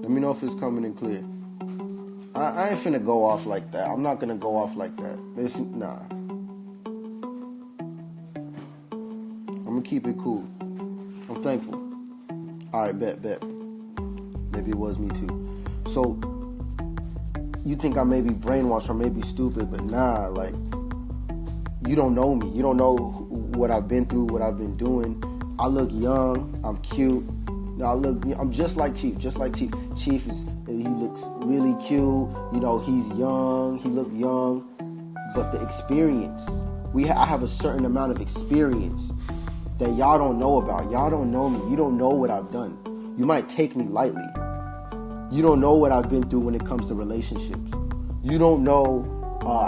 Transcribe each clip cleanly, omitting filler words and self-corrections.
Let me know if it's coming in clear. I ain't finna go off like that. I'm not gonna go off like that. Nah. I'm gonna keep it cool. I'm thankful. Alright, bet. Maybe it was me too. So, you think I may be brainwashed or maybe stupid, but nah, like, you don't know me. You don't know what I've been through, what I've been doing. I look young. I'm cute. I'm just like Chief. Chief he looks really cute. You know, he's young. He look young. But the experience, I have a certain amount of experience that y'all don't know about. Y'all don't know me. You don't know what I've done. You might take me lightly. You don't know what I've been through when it comes to relationships. You don't know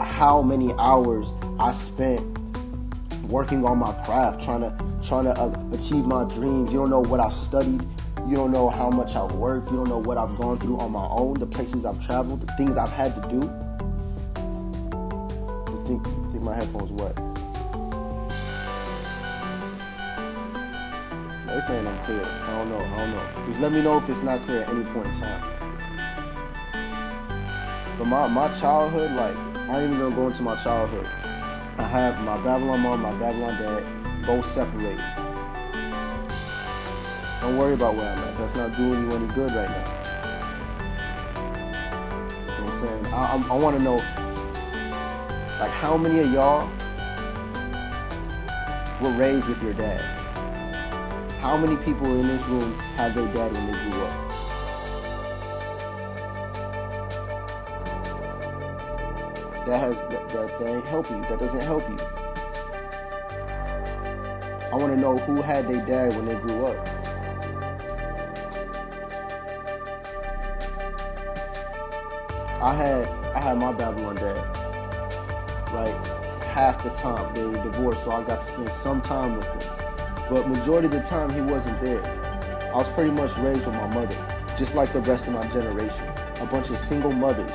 how many hours I spent working on my craft, trying to achieve my dreams. You don't know what I've studied. You don't know how much I've worked. You don't know what I've gone through on my own, the places I've traveled, the things I've had to do. You think my headphones wet? They're saying I'm clear. I don't know. Just let me know if it's not clear at any point in time. But my childhood, like, I ain't even gonna go into my childhood. I have my Babylon mom, my Babylon dad, both separated. Don't worry about where I'm at. That's not doing you any good right now. You know what I'm saying? I want to know, like, how many of y'all were raised with your dad? How many people in this room had their dad when they grew up? That ain't help you. That doesn't help you. I want to know who had their dad when they grew up. I had my Babylon dad, right? Half the time they were divorced, so I got to spend some time with him. But majority of the time he wasn't there. I was pretty much raised with my mother, just like the rest of my generation. A bunch of single mothers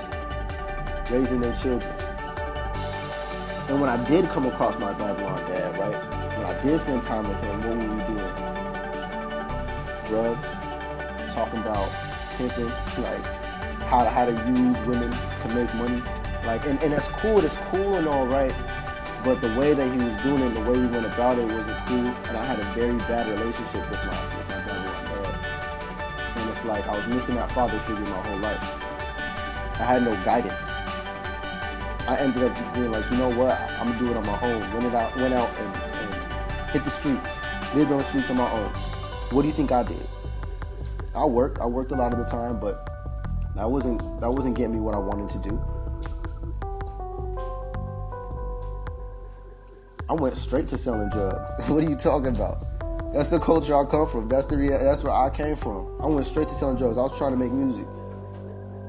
raising their children. And when I did come across my Babylon dad, right? When I did spend time with him, what were we doing? Drugs, talking about pimping, like how to use women to make money. Like, and that's cool and all right. But the way that he was doing it, the way we went about it wasn't cool. And I had a very bad relationship with my Babylon dad. And it's like I was missing that father figure my whole life. I had no guidance. I ended up being like, you know what? I'm gonna do it on my own. Went out and hit the streets. Lived on the streets on my own. What do you think I did? I worked a lot of the time, but that wasn't getting me what I wanted to do. I went straight to selling drugs. What are you talking about? That's the culture I come from. That's where I came from. I went straight to selling drugs. I was trying to make music.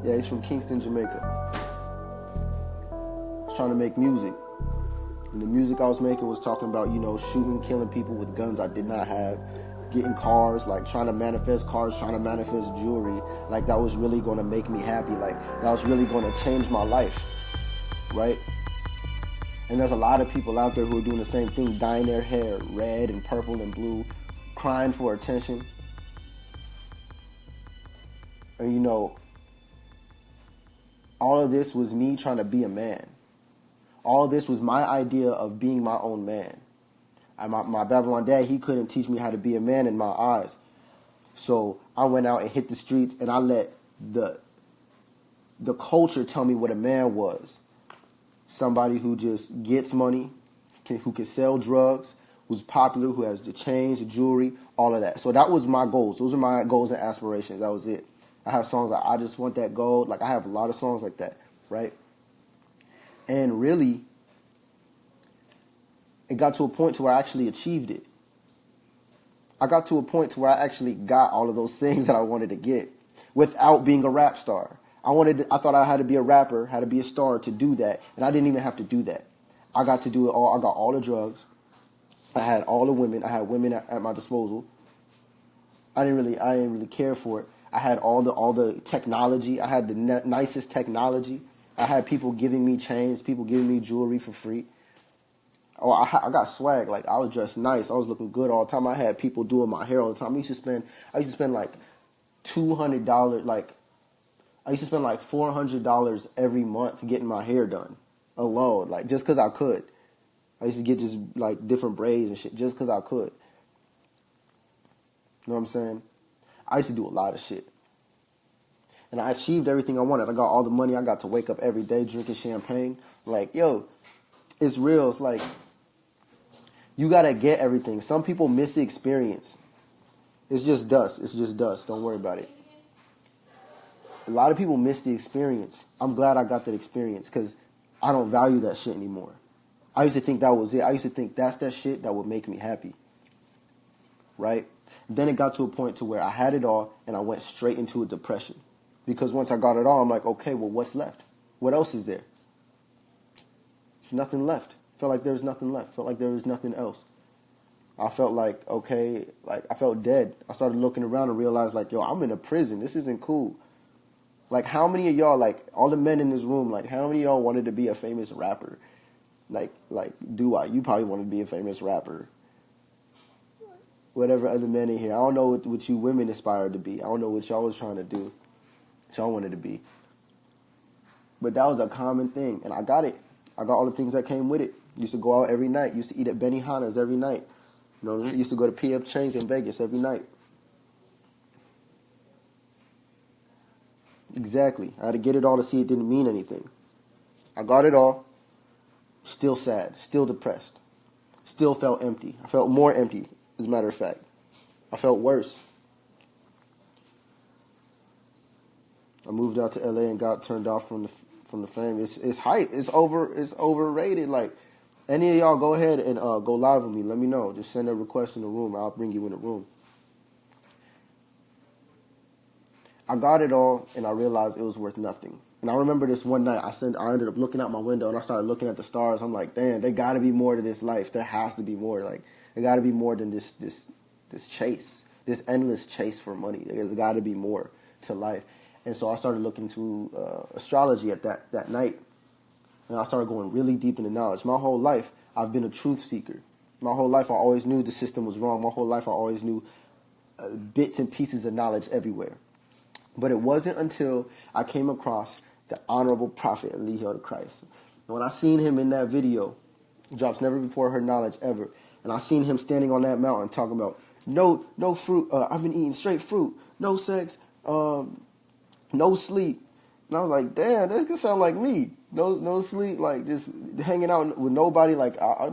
Yeah, he's from Kingston, Jamaica. I was trying to make music. And the music I was making was talking about, you know, shooting, killing people with guns I did not have, getting cars, like trying to manifest cars, trying to manifest jewelry. Like that was really going to make me happy. Like that was really going to change my life, right? And there's a lot of people out there who are doing the same thing, dyeing their hair red and purple and blue, crying for attention. And you know, all of this was me trying to be a man. All of this was my idea of being my own man. My Babylon dad, he couldn't teach me how to be a man in my eyes. So I went out and hit the streets and I let the culture tell me what a man was. Somebody who just gets money, who can sell drugs, who's popular, who has the chains, the jewelry, all of that. So that was my goals. Those are my goals and aspirations. That was it. I have songs like I Just Want That Gold. Like I have a lot of songs like that, right? And really, it got to a point to where I actually achieved it. I got to a point to where I actually got all of those things that I wanted to get without being a rap star. I thought I had to be a rapper, had to be a star to do that, and I didn't even have to do that. I got to do it all. I got all the drugs. I had all the women. I had women at my disposal. I didn't really care for it. I had all the technology. I had the nicest technology. I had people giving me chains, people giving me jewelry for free. Oh, I got swag. Like I was dressed nice. I was looking good all the time. I had people doing my hair all the time. I used to spend like $200, like I used to spend like $400 every month getting my hair done alone, like just because I could. I used to get just like different braids and shit just because I could. You know what I'm saying? I used to do a lot of shit. And I achieved everything I wanted. I got all the money. I got to wake up every day drinking champagne. Like, yo, it's real. It's like, you got to get everything. Some people miss the experience. It's just dust. It's just dust. Don't worry about it. A lot of people miss the experience. I'm glad I got that experience because I don't value that shit anymore. I used to think that was it. I used to think that's that shit that would make me happy. Right? Then it got to a point to where I had it all and I went straight into a depression. Because once I got it all, I'm like, okay, well, what's left? What else is there? There's nothing left. Felt like there was nothing left. Felt like there was nothing else. I felt like, okay, like I felt dead. I started looking around and realized like, yo, I'm in a prison. This isn't cool. Like, how many of y'all, like, all the men in this room, like, how many of y'all wanted to be a famous rapper? Like, you probably wanted to be a famous rapper. Whatever other men in here. I don't know what you women aspired to be. I don't know what y'all was trying to do. What y'all wanted to be. But that was a common thing. And I got it. I got all the things that came with it. Used to go out every night. Used to eat at Benihana's every night. You know, used to go to PF Chang's in Vegas every night. Exactly. I had to get it all to see it didn't mean anything. I got it all. Still sad. Still depressed. Still felt empty. I felt more empty, as a matter of fact. I felt worse. I moved out to LA and got turned off from the fame. It's hype. It's overrated. Like, any of y'all go ahead and go live with me. Let me know. Just send a request in the room. I'll bring you in the room. I got it all, and I realized it was worth nothing. And I remember this one night, I ended up looking out my window, and I started looking at the stars. I'm like, damn, there got to be more to this life. There has to be more. Like, there got to be more than this chase, this endless chase for money. There's got to be more to life. And so I started looking into astrology at that night, and I started going really deep into knowledge. My whole life, I've been a truth seeker. My whole life, I always knew the system was wrong. My whole life, I always knew bits and pieces of knowledge everywhere. But it wasn't until I came across the Honorable Prophet Eliyahu the Christ. And when I seen him in that video, drops never before heard knowledge ever, and I seen him standing on that mountain talking about no fruit. I've been eating straight fruit, no sex, no sleep. And I was like, damn, that could sound like me. No sleep, like just hanging out with nobody. Like I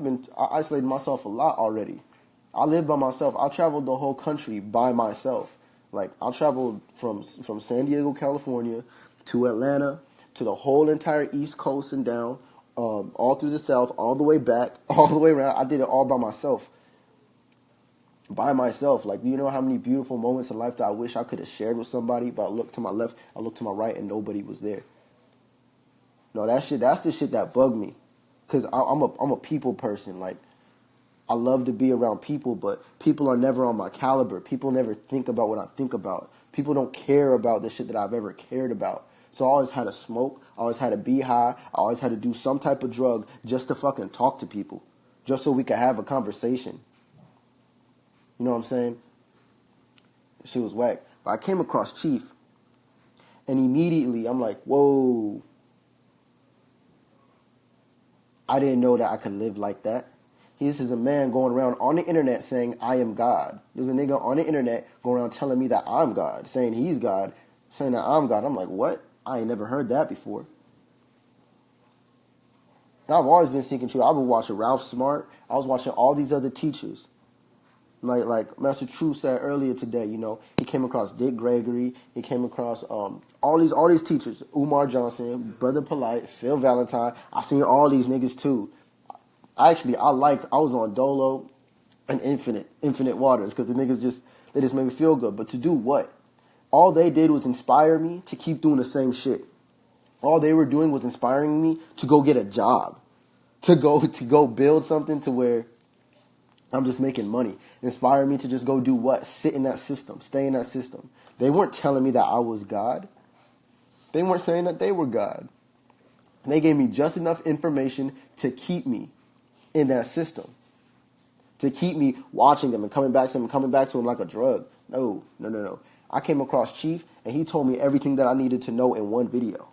isolated myself a lot already. I live by myself. I traveled the whole country by myself. Like, I traveled from San Diego, California, to Atlanta, to the whole entire East Coast and down, all through the South, all the way back, all the way around. I did it all by myself. By myself. Like, you know how many beautiful moments in life that I wish I could have shared with somebody, but I looked to my left, I looked to my right, and nobody was there. No, that's the shit that bugged me. Because I'm a people person. Like, I love to be around people, but people are never on my caliber. People never think about what I think about. People don't care about the shit that I've ever cared about. So I always had to smoke. I always had to be high. I always had to do some type of drug just to fucking talk to people. Just so we could have a conversation. You know what I'm saying? She was whack. But I came across Chief. And immediately I'm like, whoa. I didn't know that I could live like that. This is a man going around on the internet saying, I am God. There's a nigga on the internet going around telling me that I'm God, saying he's God, saying that I'm God. I'm like, what? I ain't never heard that before. And I've always been seeking truth. I've been watching Ralph Smart. I was watching all these other teachers. Like Master True said earlier today, you know, he came across Dick Gregory. He came across all these teachers. Umar Johnson, Brother Polite, Phil Valentine. I seen all these niggas too. I was on Dolo and Infinite Waters because the niggas they just made me feel good. But to do what? All they did was inspire me to keep doing the same shit. All they were doing was inspiring me to go get a job, to go build something to where I'm just making money. Inspire me to just go do what? Sit in that system, stay in that system. They weren't telling me that I was God. They weren't saying that they were God. They gave me just enough information to keep me in that system, to keep me watching them and coming back to them like a drug. No. I came across Chief, and he told me everything that I needed to know in one video.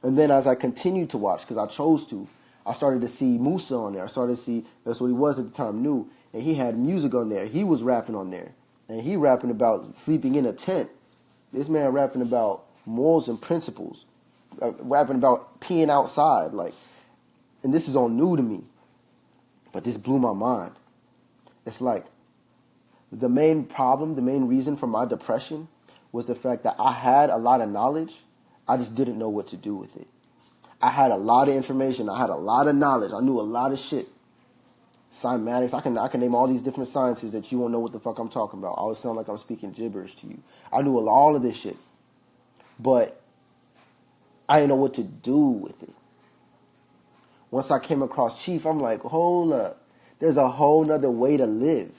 And then as I continued to watch, because I chose to, I started to see Musa on there. I started to see, that's what he was at the time, New. And he had music on there. He was rapping on there. And he rapping about sleeping in a tent. This man rapping about morals and principles. Rapping about peeing outside. Like, and this is all new to me. But this blew my mind. It's like, the main problem, the main reason for my depression was the fact that I had a lot of knowledge. I just didn't know what to do with it. I had a lot of information. I had a lot of knowledge. I knew a lot of shit. Cymatics. I can name all these different sciences that you won't know what the fuck I'm talking about. I always sound like I'm speaking gibberish to you. I knew all of this shit. But I didn't know what to do with it. Once I came across Chief, I'm like, hold up. There's a whole nother way to live.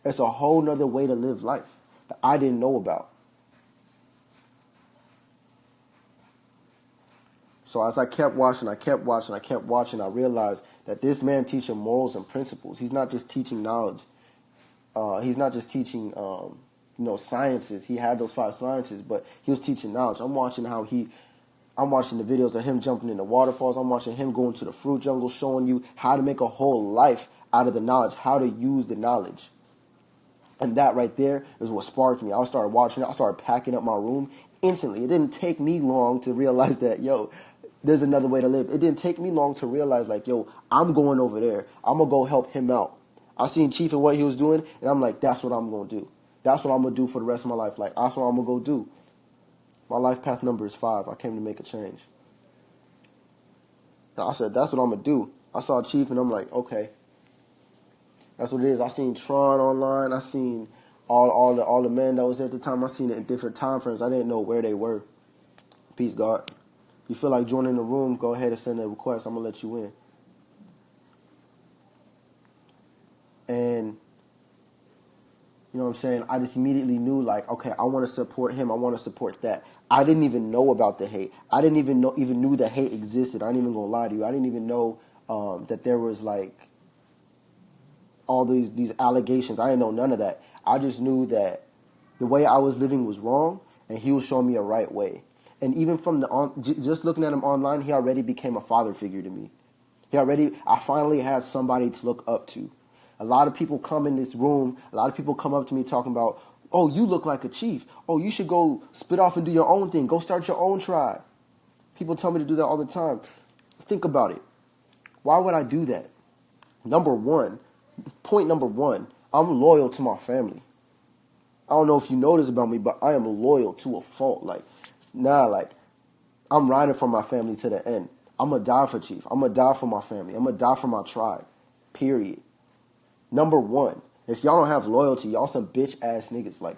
There's a whole nother way to live life that I didn't know about. So as I kept watching, I realized that this man teaching morals and principles. He's not just teaching knowledge. He's not just teaching, sciences. He had those 5 sciences, but he was teaching knowledge. I'm watching the videos of him jumping into waterfalls. I'm watching him going to the fruit jungle, showing you how to make a whole life out of the knowledge, how to use the knowledge. And that right there is what sparked me. I started watching it. I started packing up my room instantly. It didn't take me long to realize that, there's another way to live. It didn't take me long to realize, I'm going over there. I'm going to go help him out. I seen Chief and what he was doing, and I'm like, that's what I'm going to do. That's what I'm going to do for the rest of my life. Like, that's what I'm going to go do. My life path number is 5. I came to make a change. And I said, that's what I'm going to do. I saw Chief, and I'm like, okay. That's what it is. I seen Tron online. I seen all the men that was there at the time. I seen it in different time frames. I didn't know where they were. Peace, God. If you feel like joining the room, go ahead and send a request. I'm going to let you in. And, you know what I'm saying? I just immediately knew, okay, I want to support him. I want to support that. I didn't even know about the hate. I didn't even knew that hate existed. I ain't even going to lie to you. I didn't even know that there was, all these allegations. I didn't know none of that. I just knew that the way I was living was wrong, and he was showing me a right way. And even from just looking at him online, he already became a father figure to me. I finally had somebody to look up to. A lot of people come in this room. A lot of people come up to me talking about, oh, you look like a chief. Oh, you should go split off and do your own thing. Go start your own tribe. People tell me to do that all the time. Think about it. Why would I do that? Point number one, I'm loyal to my family. I don't know if you know this about me, but I am loyal to a fault. I'm riding for my family to the end. I'm going to die for Chief. I'm going to die for my family. I'm going to die for my tribe. Period. Number one, if y'all don't have loyalty, y'all some bitch ass niggas.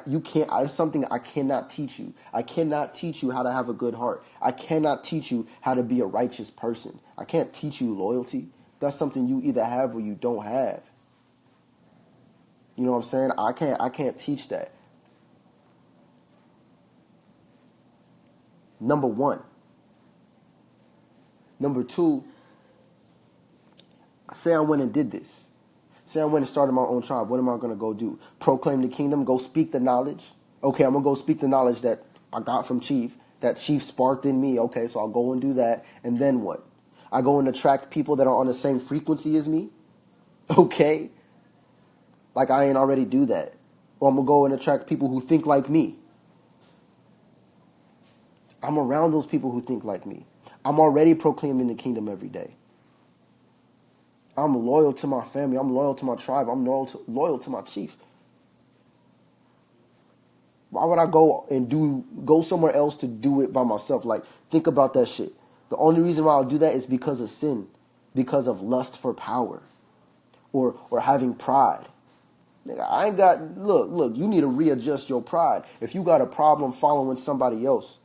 You can't. It's something I cannot teach you. I cannot teach you how to have a good heart. I cannot teach you how to be a righteous person. I can't teach you loyalty. That's something you either have or you don't have. You know what I'm saying? I can't teach that. Number one. Number two, say I went and did this. Say I went and started my own tribe. What am I going to go do? Proclaim the kingdom, go speak the knowledge. Okay, I'm going to go speak the knowledge that I got from Chief, that Chief sparked in me. Okay, so I'll go and do that. And then what? I go and attract people that are on the same frequency as me. Okay. I ain't already do that. Or I'm going to go and attract people who think like me. I'm around those people who think like me. I'm already proclaiming the kingdom every day. I'm loyal to my family. I'm loyal to my tribe. I'm loyal to my chief. Why would I go somewhere else to do it by myself? Think about that shit. The only reason why I'll do that is because of sin, because of lust for power, or having pride. Nigga, I ain't got, look, you need to readjust your pride. If you got a problem following somebody else,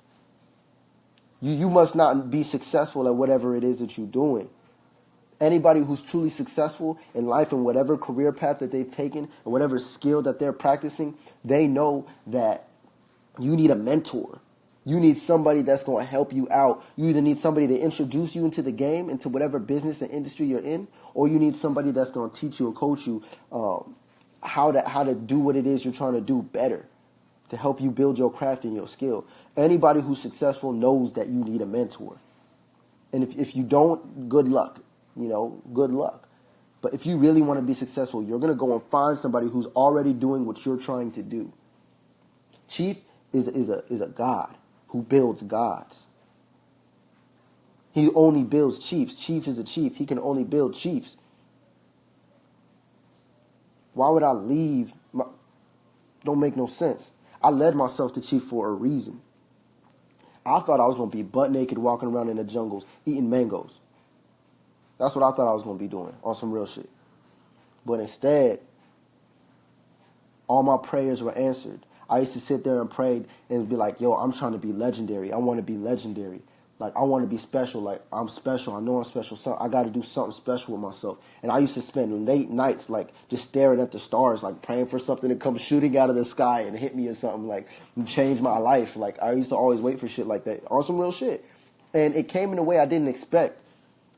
you must not be successful at whatever it is that you're doing. Anybody who's truly successful in life in whatever career path that they've taken and whatever skill that they're practicing, they know that you need a mentor. You need somebody that's going to help you out. You either need somebody to introduce you into the game, into whatever business and industry you're in, or you need somebody that's going to teach you and coach you how to do what it is you're trying to do better, to help you build your craft and your skill. Anybody who's successful knows that you need a mentor. And if you don't, good luck. Good luck. But if you really want to be successful, you're going to go and find somebody who's already doing what you're trying to do. Chief is a god who builds gods. He only builds chiefs. Chief is a chief. He can only build chiefs. Why would I leave? Don't make no sense. I led myself to chief for a reason. I thought I was going to be butt naked walking around in the jungles eating mangoes. That's what I thought I was going to be doing on some real shit. But instead, all my prayers were answered. I used to sit there and pray and be like, yo, I'm trying to be legendary. I want to be legendary. Like, I want to be special. Like, I'm special. I know I'm special. So I got to do something special with myself. And I used to spend late nights, like, just staring at the stars, like, praying for something to come shooting out of the sky and hit me or something, like, and change my life. Like, I used to always wait for shit like that on some real shit. And it came in a way I didn't expect.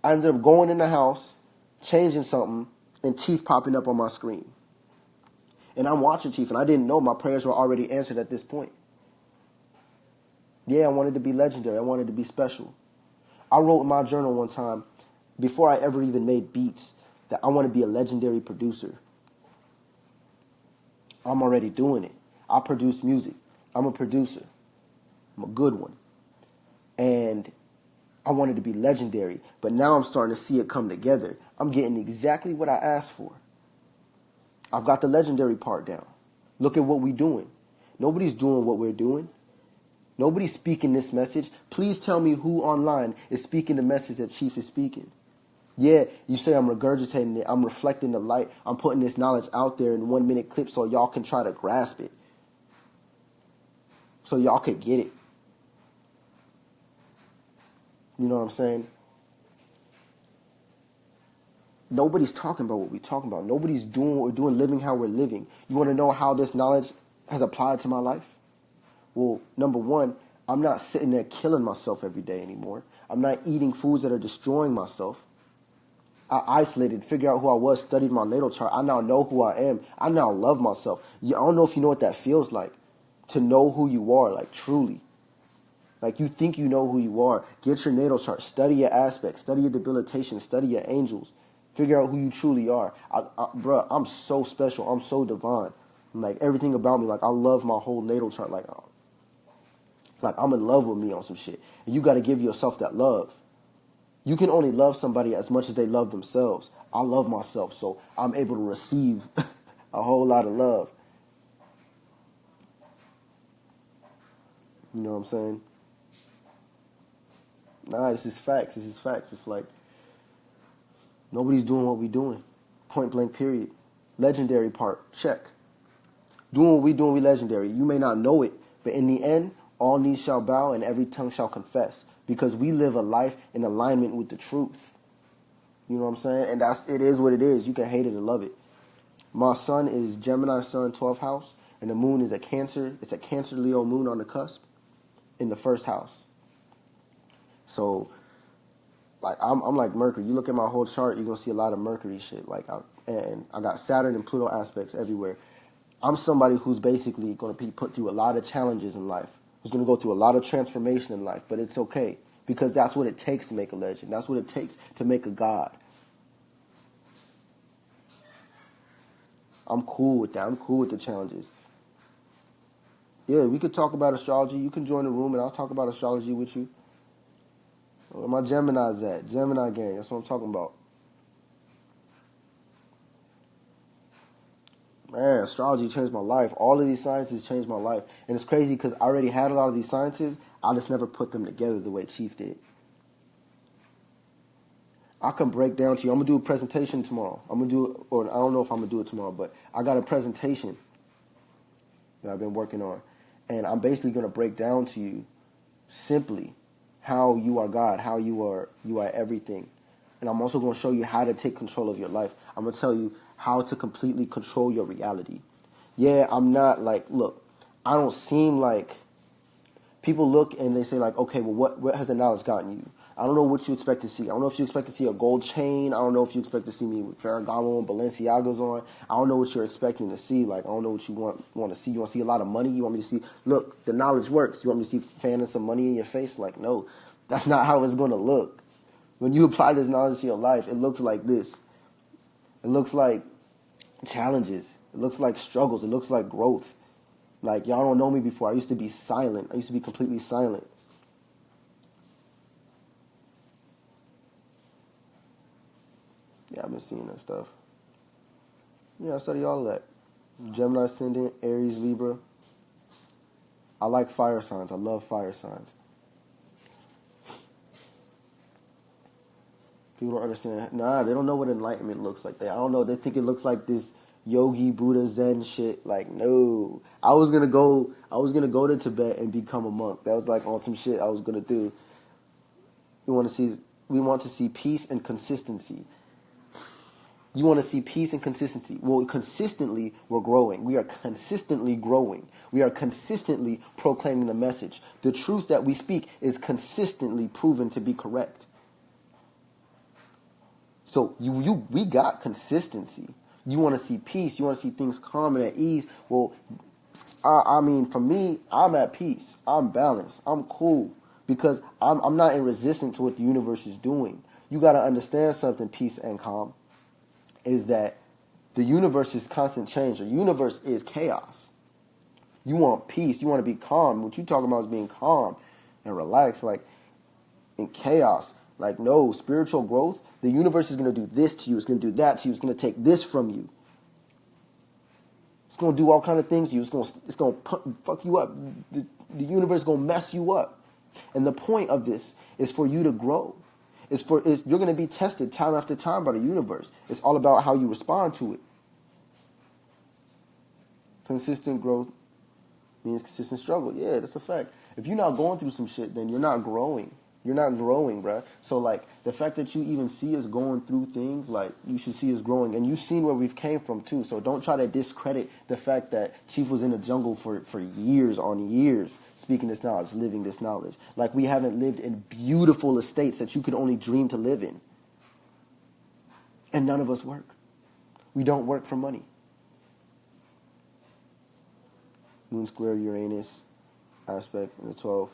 I ended up going in the house, changing something, and Chief popping up on my screen. And I'm watching Chief, and I didn't know my prayers were already answered at this point. Yeah, I wanted to be legendary. I wanted to be special. I wrote in my journal one time, before I ever even made beats, that I want to be a legendary producer. I'm already doing it. I produce music. I'm a producer. I'm a good one. And I wanted to be legendary. But now I'm starting to see it come together. I'm getting exactly what I asked for. I've got the legendary part down. Look at what we're doing. Nobody's doing what we're doing. Nobody's speaking this message. Please tell me who online is speaking the message that Chief is speaking. Yeah, you say I'm regurgitating it. I'm reflecting the light. I'm putting this knowledge out there in 1 minute clips so y'all can try to grasp it. So y'all can get it. You know what I'm saying? Nobody's talking about what we're talking about. Nobody's doing what we're doing, living how we're living. You want to know how this knowledge has applied to my life? Well, number one, I'm not sitting there killing myself every day anymore. I'm not eating foods that are destroying myself. I isolated, figured out who I was, studied my natal chart. I now know who I am. I now love myself. I don't know if you know what that feels like, to know who you are, like truly. Like you think you know who you are. Get your natal chart. Study your aspects. Study your debilitation. Study your angels. Figure out who you truly are. Bruh, I'm so special. I'm so divine. Like everything about me, like I love my whole natal chart. Like I'm in love with me on some shit. And you got to give yourself that love. You can only love somebody as much as they love themselves. I love myself, so I'm able to receive a whole lot of love. You know what I'm saying? Nah, this is facts. This is facts. It's like nobody's doing what we're doing. Point blank, period. Legendary part, check. Doing what we're doing, we legendary. You may not know it, but in the end, all knees shall bow and every tongue shall confess. Because we live a life in alignment with the truth. You know what I'm saying? And it is what it is. You can hate it or love it. My sun is Gemini sun, 12th house. And the moon is a Cancer. It's a Cancer Leo moon on the cusp in the 1st house. So, like, I'm like Mercury. You look at my whole chart, you're going to see a lot of Mercury shit. And I got Saturn and Pluto aspects everywhere. I'm somebody who's basically going to be put through a lot of challenges in life. Who's going to go through a lot of transformation in life. But it's okay. Because that's what it takes to make a legend. That's what it takes to make a god. I'm cool with that. I'm cool with the challenges. Yeah, we could talk about astrology. You can join the room and I'll talk about astrology with you. Where my Gemini's at? Gemini gang. That's what I'm talking about. Man, astrology changed my life. All of these sciences changed my life. And it's crazy because I already had a lot of these sciences. I just never put them together the way Chief did. I can break down to you. I'm going to do a presentation tomorrow. I don't know if I'm going to do it tomorrow, but I got a presentation that I've been working on. And I'm basically going to break down to you simply how you are God, how you are everything. And I'm also going to show you how to take control of your life. I'm going to tell you how to completely control your reality. Yeah, I'm not like, look, I don't seem like, people look and they say like, okay, well, what has the knowledge gotten you? I don't know what you expect to see. I don't know if you expect to see a gold chain. I don't know if you expect to see me with Ferragamo and Balenciagas on. I don't know what you're expecting to see. Like, I don't know what you want to see. You want to see a lot of money? You want me to see, look, the knowledge works. You want me to see fanning some money in your face? Like, no, that's not how it's going to look. When you apply this knowledge to your life, it looks like this. It looks like challenges. It looks like struggles. It looks like growth. Like, y'all don't know me before. I used to be silent. I used to be completely silent. Yeah, I've been seeing that stuff. Yeah, I study all of that. Gemini ascendant, Aries, Libra. I like fire signs. I love fire signs. People don't understand. Nah, they don't know what enlightenment looks like. I don't know. They think it looks like this yogi, Buddha, Zen shit. Like, no. I was gonna go to Tibet and become a monk. That was like on some shit I was gonna do. We want to see peace and consistency. You want to see peace and consistency. Well, consistently, we're growing. We are consistently growing. We are consistently proclaiming the message. The truth that we speak is consistently proven to be correct. So we got consistency. You want to see peace. You want to see things calm and at ease. Well, I mean, for me, I'm at peace. I'm balanced. I'm cool because I'm not in resistance to what the universe is doing. You got to understand something, peace and calm, is that the universe is constant change. The universe is chaos. You want peace. You want to be calm. What you talking about is being calm and relaxed, like in chaos. Like, no, spiritual growth, the universe is going to do this to you. It's going to do that to you. It's going to take this from you. It's going to do all kind of things to you. It's going to fuck you up. The universe is going to mess you up. And the point of this is for you to grow. You're going to be tested time after time by the universe. It's all about how you respond to it. Consistent growth means consistent struggle. Yeah, that's a fact. If you're not going through some shit, then you're not growing. You're not growing, bruh. So, like, the fact that you even see us going through things, like, you should see us growing. And you've seen where we've came from, too. So don't try to discredit the fact that Chief was in the jungle for years on years, speaking this knowledge, living this knowledge. Like, we haven't lived in beautiful estates that you could only dream to live in. And none of us work. We don't work for money. Moon square Uranus aspect in the 12th.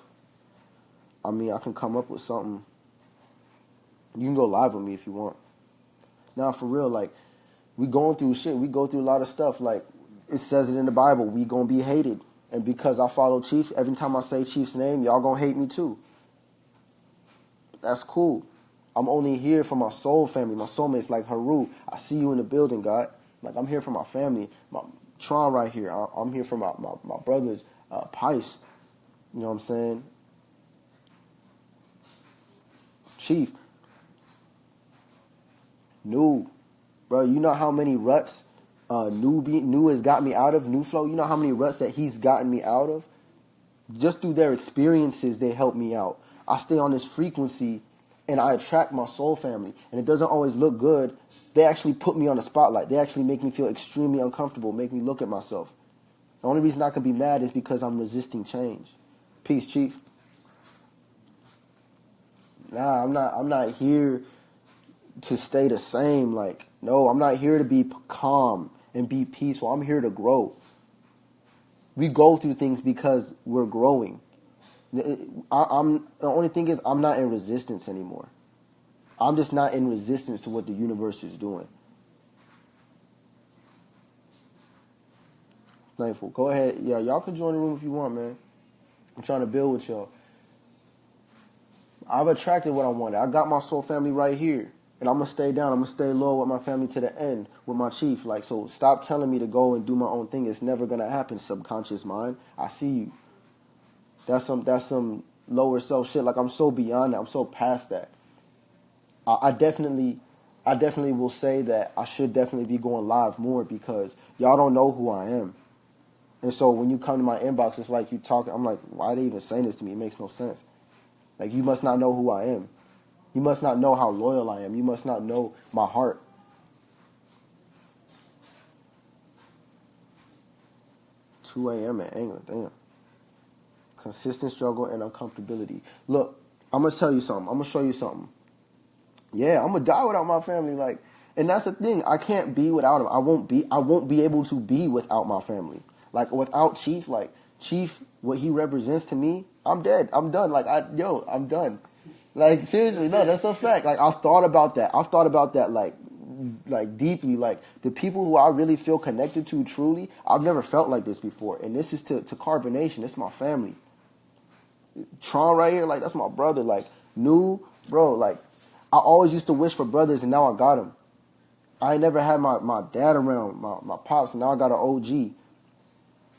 I mean, I can come up with something. You can go live with me if you want. Now, for real, like, we going through shit. We go through a lot of stuff. Like, it says it in the Bible. We gonna be hated. And because I follow Chief, every time I say Chief's name, y'all gonna hate me too. That's cool. I'm only here for my soul family, my soulmates like Haru. I see you in the building, God. Like, I'm here for my family. My Tron right here. I'm here for my brothers, Pisce. You know what I'm saying? Chief. New. Bro, you know how many ruts New has got me out of? New Flow, you know how many ruts that he's gotten me out of? Just through their experiences, they help me out. I stay on this frequency and I attract my soul family. And it doesn't always look good. They actually put me on the spotlight. They actually make me feel extremely uncomfortable, make me look at myself. The only reason I can be mad is because I'm resisting change. Peace, Chief. Nah, I'm not here to stay the same. Like, no, I'm not here to be calm and be peaceful. I'm here to grow. We go through things because we're growing. The only thing is I'm not in resistance anymore. I'm just not in resistance to what the universe is doing. Thankful. Go ahead. Yeah, y'all can join the room if you want, man. I'm trying to build with y'all. I've attracted what I wanted. I got my soul family right here. And I'm going to stay down. I'm going to stay low with my family to the end with my chief. Like, so stop telling me to go and do my own thing. It's never going to happen, subconscious mind. I see you. That's some lower self shit. Like, I'm so beyond that. I'm so past that. I definitely will say that I should definitely be going live more because y'all don't know who I am. And so when you come to my inbox, it's like you talking. I'm like, why are they even saying this to me? It makes no sense. Like, you must not know who I am. You must not know how loyal I am. You must not know my heart. $2 a.m. in England, damn. Consistent struggle and uncomfortability. Look, I'm gonna tell you something. I'm gonna show you something. Yeah, I'm gonna die without my family. Like, and that's the thing. I can't be without them. I won't be able to be without my family. Like, without Chief, like Chief, what he represents to me, I'm dead. I'm done. Like, I'm done. Like, seriously, no, that's a fact. Like, I've thought about that. Like deeply. Like, the people who I really feel connected to truly, I've never felt like this before. And this is to Carbonation. It's my family. Tron right here, like, that's my brother. Like, new, bro, like, I always used to wish for brothers, and now I got them. I ain't never had my dad around, my pops, and now I got an OG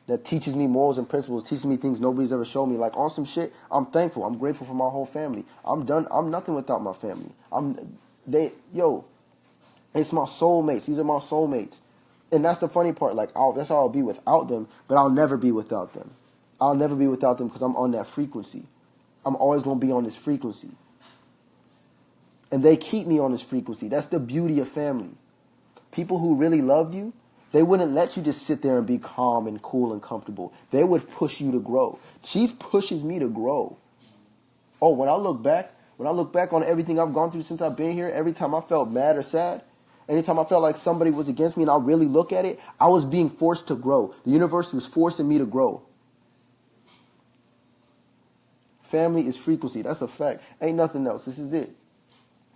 that teaches me morals and principles, teaches me things nobody's ever shown me. Like, on some shit, I'm thankful. I'm grateful for my whole family. I'm done. I'm nothing without my family. It's my soulmates. These are my soulmates. And that's the funny part. Like, that's how I'll be without them, but I'll never be without them. I'll never be without them because I'm on that frequency. I'm always going to be on this frequency. And they keep me on this frequency. That's the beauty of family. People who really loved you, they wouldn't let you just sit there and be calm and cool and comfortable. They would push you to grow. Chief pushes me to grow. Oh, when I look back on everything I've gone through since I've been here, every time I felt mad or sad, anytime I felt like somebody was against me and I really look at it, I was being forced to grow. The universe was forcing me to grow. Family is frequency. That's a fact. Ain't nothing else. This is it.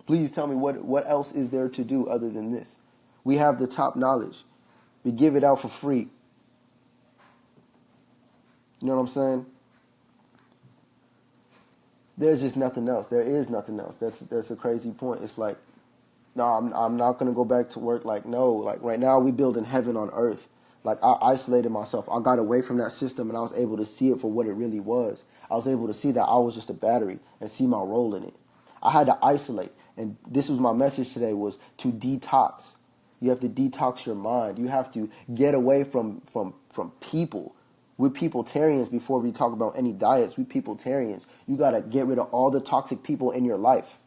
Please tell me what else is there to do other than this? We have the top knowledge. We give it out for free. You know what I'm saying? There's just nothing else. There is nothing else. That's a crazy point. It's like, no, I'm not going to go back to work. Like, no. Like, right now we building heaven on earth. Like, I isolated myself. I got away from that system, and I was able to see it for what it really was. I was able to see that I was just a battery and see my role in it. I had to isolate. And this was my message today, was to detox. You have to detox your mind. You have to get away from people. We're peopletarians before we talk about any diets. We're peopletarians. You got to get rid of all the toxic people in your life.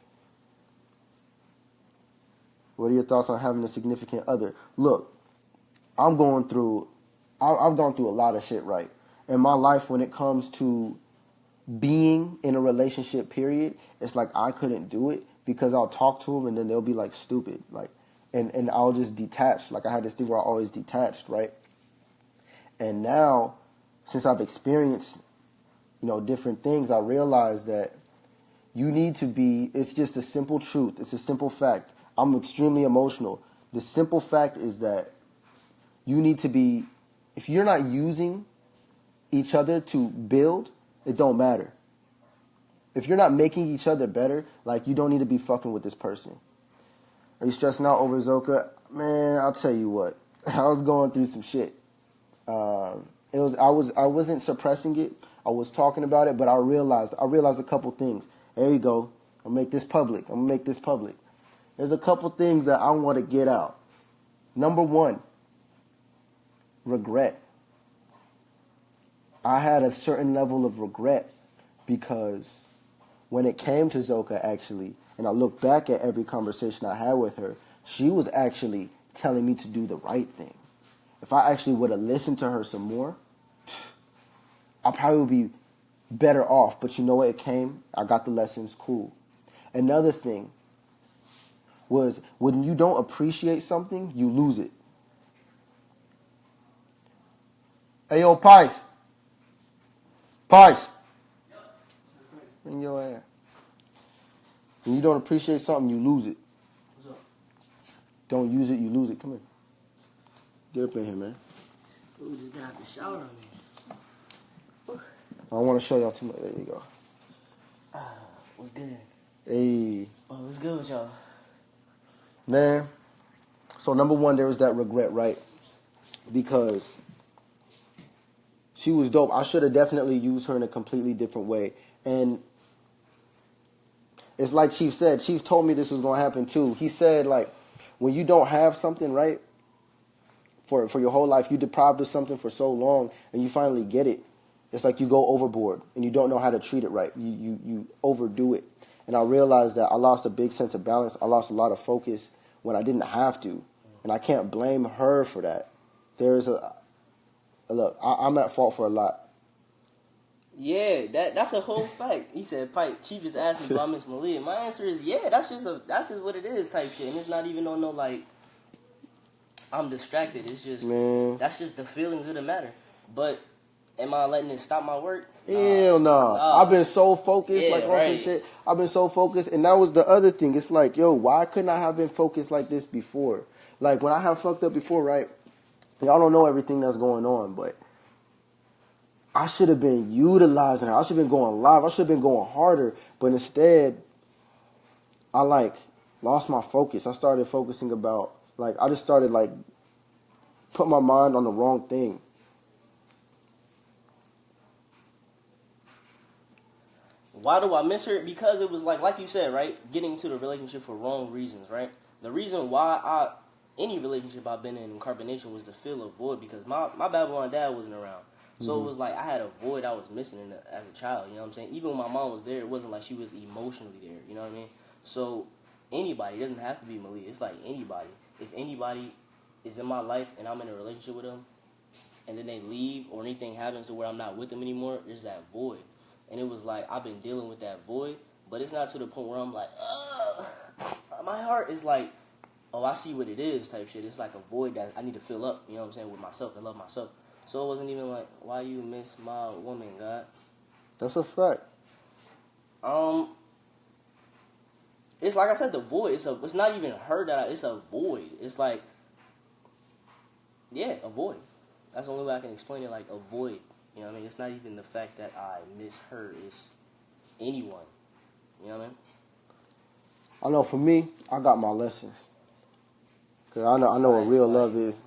What are your thoughts on having a significant other? Look, I've gone through a lot of shit, right? In my life, when it comes to being in a relationship, period, it's like I couldn't do it because I'll talk to them and then they'll be like stupid. Like, and I'll just detach. Like, I had this thing where I always detached, right? And now, since I've experienced, different things, I realize that you need to be, it's just a simple truth. It's a simple fact. I'm extremely emotional. The simple fact is that you need to be, if you're not using each other to build, it don't matter. If you're not making each other better, like, you don't need to be fucking with this person. Are you stressing out over Zoca? Man, I'll tell you what. I was going through some shit. I wasn't suppressing it. I was talking about it, but I realized a couple things. There you go. I'm gonna make this public. There's a couple things that I want to get out. Number one, regret. I had a certain level of regret because when it came to Zoca, actually, and I look back at every conversation I had with her, she was actually telling me to do the right thing. If I actually would have listened to her some more, I probably would be better off. But you know what? It came. I got the lessons. Cool. Another thing was, when you don't appreciate something, you lose it. Hey, yo, Pisce. Bring your ass. When you don't appreciate something, you lose it. What's up? Don't use it, you lose it. Come here. Get up in here, man. Ooh, just got out the shower on me. I don't want to show y'all too much. There you go. What's good? Hey. Oh, what's good with y'all? Man. So, number one, there was that regret, right? Because she was dope. I should have definitely used her in a completely different way. And it's like Chief said. Chief told me this was going to happen too. He said, like, when you don't have something, right, for your whole life, you deprived of something for so long, and you finally get it. It's like you go overboard, and you don't know how to treat it right. You overdo it. And I realized that I lost a big sense of balance. I lost a lot of focus when I didn't have to. And I can't blame her for that. Look, I'm at fault for a lot. Yeah, that's a whole fact. He said, "Pipe." Chief just asked me about Miss Malia. My answer is, yeah, that's just what it is type shit, and it's not even on no like I'm distracted. It's just that's just the feelings of the matter. But am I letting it stop my work? Hell no. I've been so focused, on some shit. I've been so focused, and that was the other thing. It's like, yo, why couldn't I have been focused like this before? Like when I have fucked up before, right? Y'all don't know everything that's going on, but I should have been utilizing her. I should have been going live. I should have been going harder. But instead, I lost my focus. I started focusing about I just started put my mind on the wrong thing. Why do I miss her? Because it was like you said, right? Getting into the relationship for wrong reasons, right? The reason why any relationship I've been in carbonation was to fill a void because my Babylon dad wasn't around. So it was like I had a void I was missing as a child, you know what I'm saying? Even when my mom was there, it wasn't like she was emotionally there, you know what I mean? So anybody, it doesn't have to be Malia, it's like anybody. If anybody is in my life and I'm in a relationship with them and then they leave or anything happens to where I'm not with them anymore, there's that void. And it was like I've been dealing with that void, but it's not to the point where I'm like, my heart is like, oh, I see what it is type shit. It's like a void that I need to fill up, you know what I'm saying, with myself and love myself. So it wasn't even like, why you miss my woman, God? That's a fact. It's like I said, the void. It's not even her it's a void. It's like, yeah, a void. That's the only way I can explain it, like a void. You know what I mean? It's not even the fact that I miss her. It's anyone. You know what I mean? I know for me, I got my lessons. Because I know what real love is.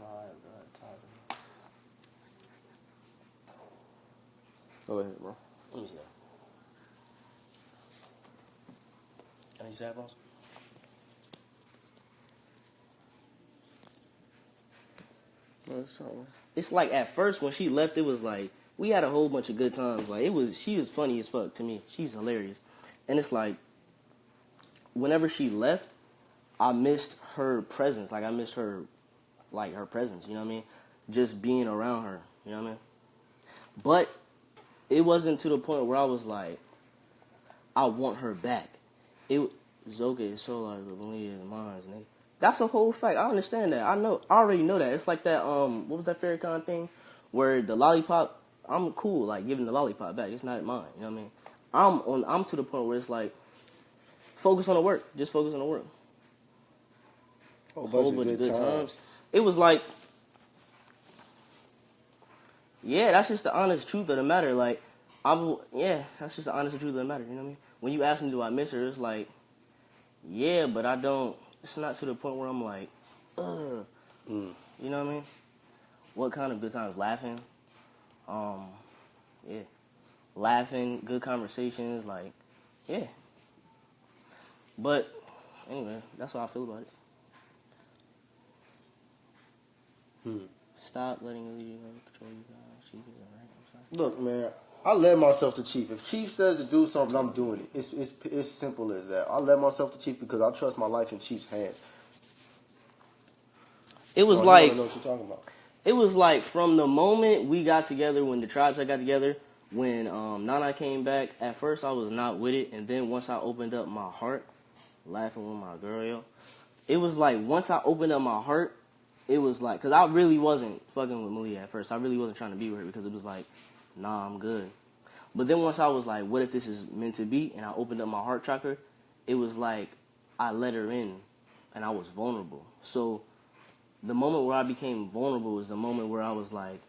Go ahead, bro. Let me see that. Any samples? It's like at first when she left, it was like we had a whole bunch of good times. Like she was funny as fuck to me. She's hilarious, and it's like whenever she left, I missed her presence. Like I missed her, her presence. You know what I mean? Just being around her. You know what I mean? But it wasn't to the point where I was like, I want her back. Zoca is so like Malia is mine, nigga. That's a whole fact. I understand that. I already know that. It's like that. What was that fairy con thing, where the lollipop? I'm cool, like giving the lollipop back. It's not mine. You know what I mean? I'm to the point where it's like, focus on the work. Just focus on the work. A whole bunch of good times. It was like, yeah, that's just the honest truth of the matter. Like, that's just the honest truth of the matter. You know what I mean? When you ask me, do I miss her? It's like, yeah, but I don't. It's not to the point where I'm like, ugh. You know what I mean? What kind of good times? Laughing. Yeah. Laughing, good conversations, like, yeah. But, anyway, that's how I feel about it. Stop letting it control you guys. Chief is alright. Look, man, I led myself to Chief. If Chief says to do something, I'm doing it. It's simple as that. I led myself to Chief because I trust my life in Chief's hands. It was I like, don't know what you're talking about. It was like from the moment we got together, when the tribes got together, when Nana came back, at first I was not with it, and then once I opened up my heart, laughing with my girl, yo, it was like once I opened up my heart, it was like, because I really wasn't fucking with Malia at first. I really wasn't trying to be with her because it was like, nah, I'm good. But then once I was like, what if this is meant to be, and I opened up my heart chakra, it was like I let her in, and I was vulnerable. So the moment where I became vulnerable was the moment where I was like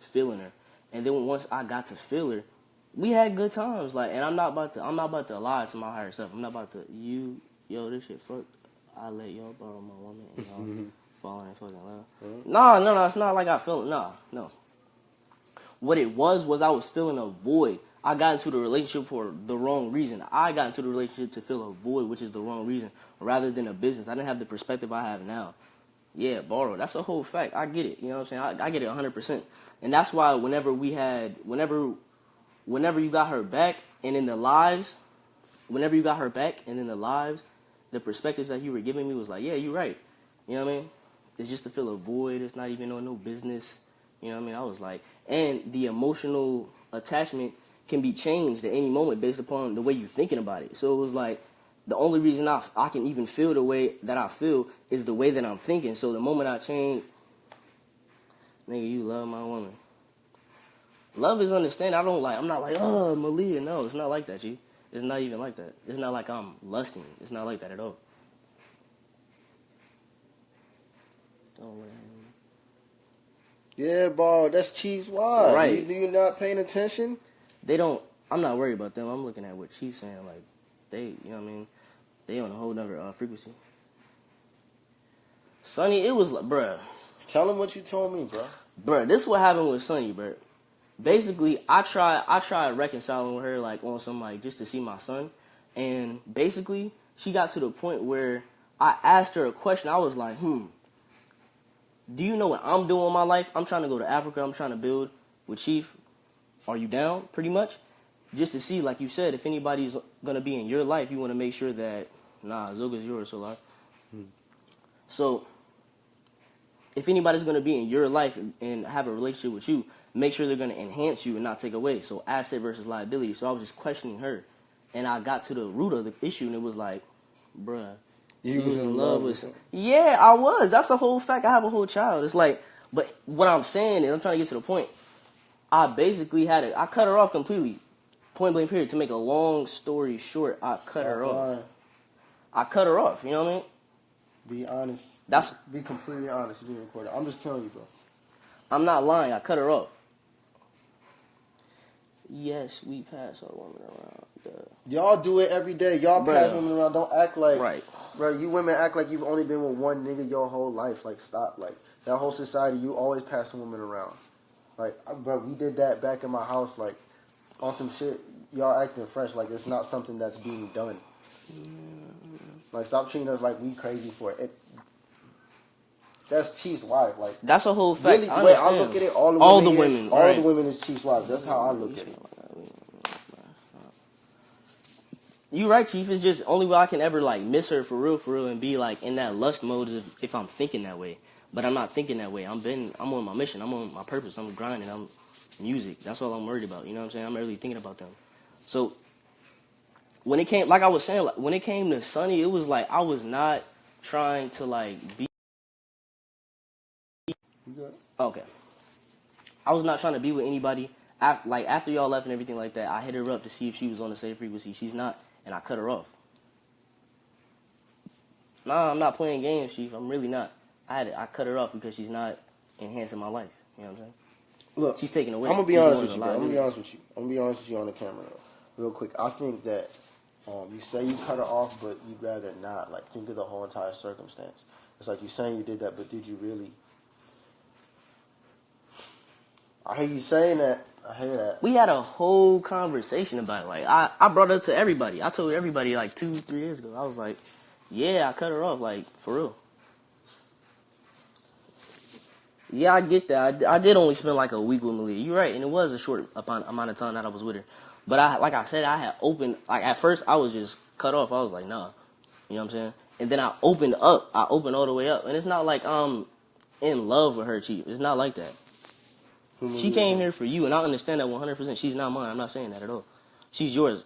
feeling her, and then once I got to feel her, we had good times. Like, and I'm not about to lie to my higher self. I'm not about to this shit fucked. I let y'all borrow my woman and y'all falling in fucking love. No, it's not like I feel it. No. What it was I was feeling a void. I got into the relationship for the wrong reason. I got into the relationship to fill a void, which is the wrong reason, rather than a business. I didn't have the perspective I have now. Yeah, borrow. That's a whole fact. I get it. You know what I'm saying? I get it 100%. And that's why whenever you got her back and in the lives, the perspectives that you were giving me was like, yeah, you're right. You know what I mean? It's just to fill a void. It's not even on no business. You know what I mean? I was like, and the emotional attachment can be changed at any moment based upon the way you're thinking about it. So it was like, the only reason I can even feel the way that I feel is the way that I'm thinking. So the moment I change, nigga, you love my woman. Love is understanding. I'm not like, oh, Malia. No, it's not like that, G. It's not even like that. It's not like I'm lusting. It's not like that at all. Yeah, bro, that's Chief's wife. Right. You not paying attention? They don't. I'm not worried about them. I'm looking at what Chief's saying. Like, they, you know what I mean? They on a whole nother frequency. Sonny, it was like, bruh. Tell him what you told me, bro. Bruh, this is what happened with Sonny, bruh. Basically, I tried reconciling with her, like, on some, like, just to see my son. And basically, she got to the point where I asked her a question. I was like, do you know what I'm doing in my life? I'm trying to go to Africa. I'm trying to build with Chief. Are you down, pretty much? Just to see, like you said, if anybody's going to be in your life, you want to make sure that, nah, Zoca's yours, so like. So, if anybody's going to be in your life and have a relationship with you, make sure they're going to enhance you and not take away. So, asset versus liability. So, I was just questioning her. And I got to the root of the issue, and it was like, bruh, You was in love with him. Yeah, I was. That's the whole fact. I have a whole child. It's like, but what I'm saying is, I'm trying to get to the point. I basically I cut her off completely. Point blank period. To make a long story short, I cut her off. I cut her off, you know what I mean? Be honest. Be completely honest. You're being recorded. I'm just telling you, bro. I'm not lying. I cut her off. Yes, we pass our women around. Y'all do it every day. Y'all pass women around. Don't act like, right. Bro, you women act like you've only been with one nigga your whole life. Like, stop. Like, that whole society, you always passing women around. Like, bro, we did that back in my house. Like, on some shit, y'all acting fresh. Like, it's not something that's being done. Like, stop treating us like we crazy for it. That's Chief's wife. Like, that's a whole fact. Really, I look at it. All the women is Chief's wife. That's how I look at it. You right, Chief. It's just only way I can ever like miss her for real, and be like in that lust mode is if I'm thinking that way. But I'm not thinking that way. I'm on my mission. I'm on my purpose. I'm grinding. I'm music. That's all I'm worried about. You know what I'm saying? I'm really thinking about them. So when it came, like I was saying, like, when it came to Sonny, it was like I was not trying to like be. Okay. I was not trying to be with anybody. After y'all left and everything like that, I hit her up to see if she was on the same frequency. She's not, and I cut her off. Nah, I'm not playing games, Chief. I'm really not. I cut her off because she's not enhancing my life. You know what I'm saying? Look, she's taking away. I'm gonna be honest with you, bro. I'm gonna be honest with you on the camera, real quick. I think that you say you cut her off, but you'd rather not. Like, think of the whole entire circumstance. It's like you saying you did that, but did you really? I hear you saying that. I hear that. We had a whole conversation about it. Like, I brought it up to everybody. I told everybody like 2-3 years ago. I was like, yeah, I cut her off, like, for real. Yeah, I get that. I did only spend like a week with Malia. You're right, and it was a short amount of time that I was with her. But like I said, I had opened, like at first I was just cut off. I was like, nah. You know what I'm saying? And then I opened up. I opened all the way up. And it's not like I'm in love with her, Chief. It's not like that. She came here for you, and I understand that 100%. She's not mine. I'm not saying that at all. She's yours.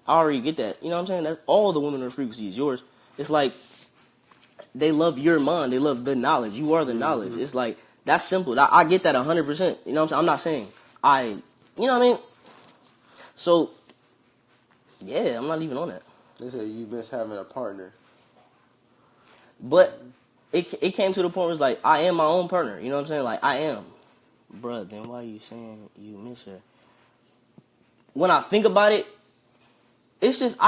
I already get that. You know what I'm saying? That's all the women in frequency is yours. It's like they love your mind. They love the knowledge. You are the knowledge. It's like, that's simple. I get that 100%. You know what I'm saying? I'm not saying you know what I mean? So, yeah, I'm not even on that. They say you miss having a partner. But it came to the point where it's like, I am my own partner. You know what I'm saying? Like, I am. Bruh, then why are you saying you miss her? When I think about it, it's just,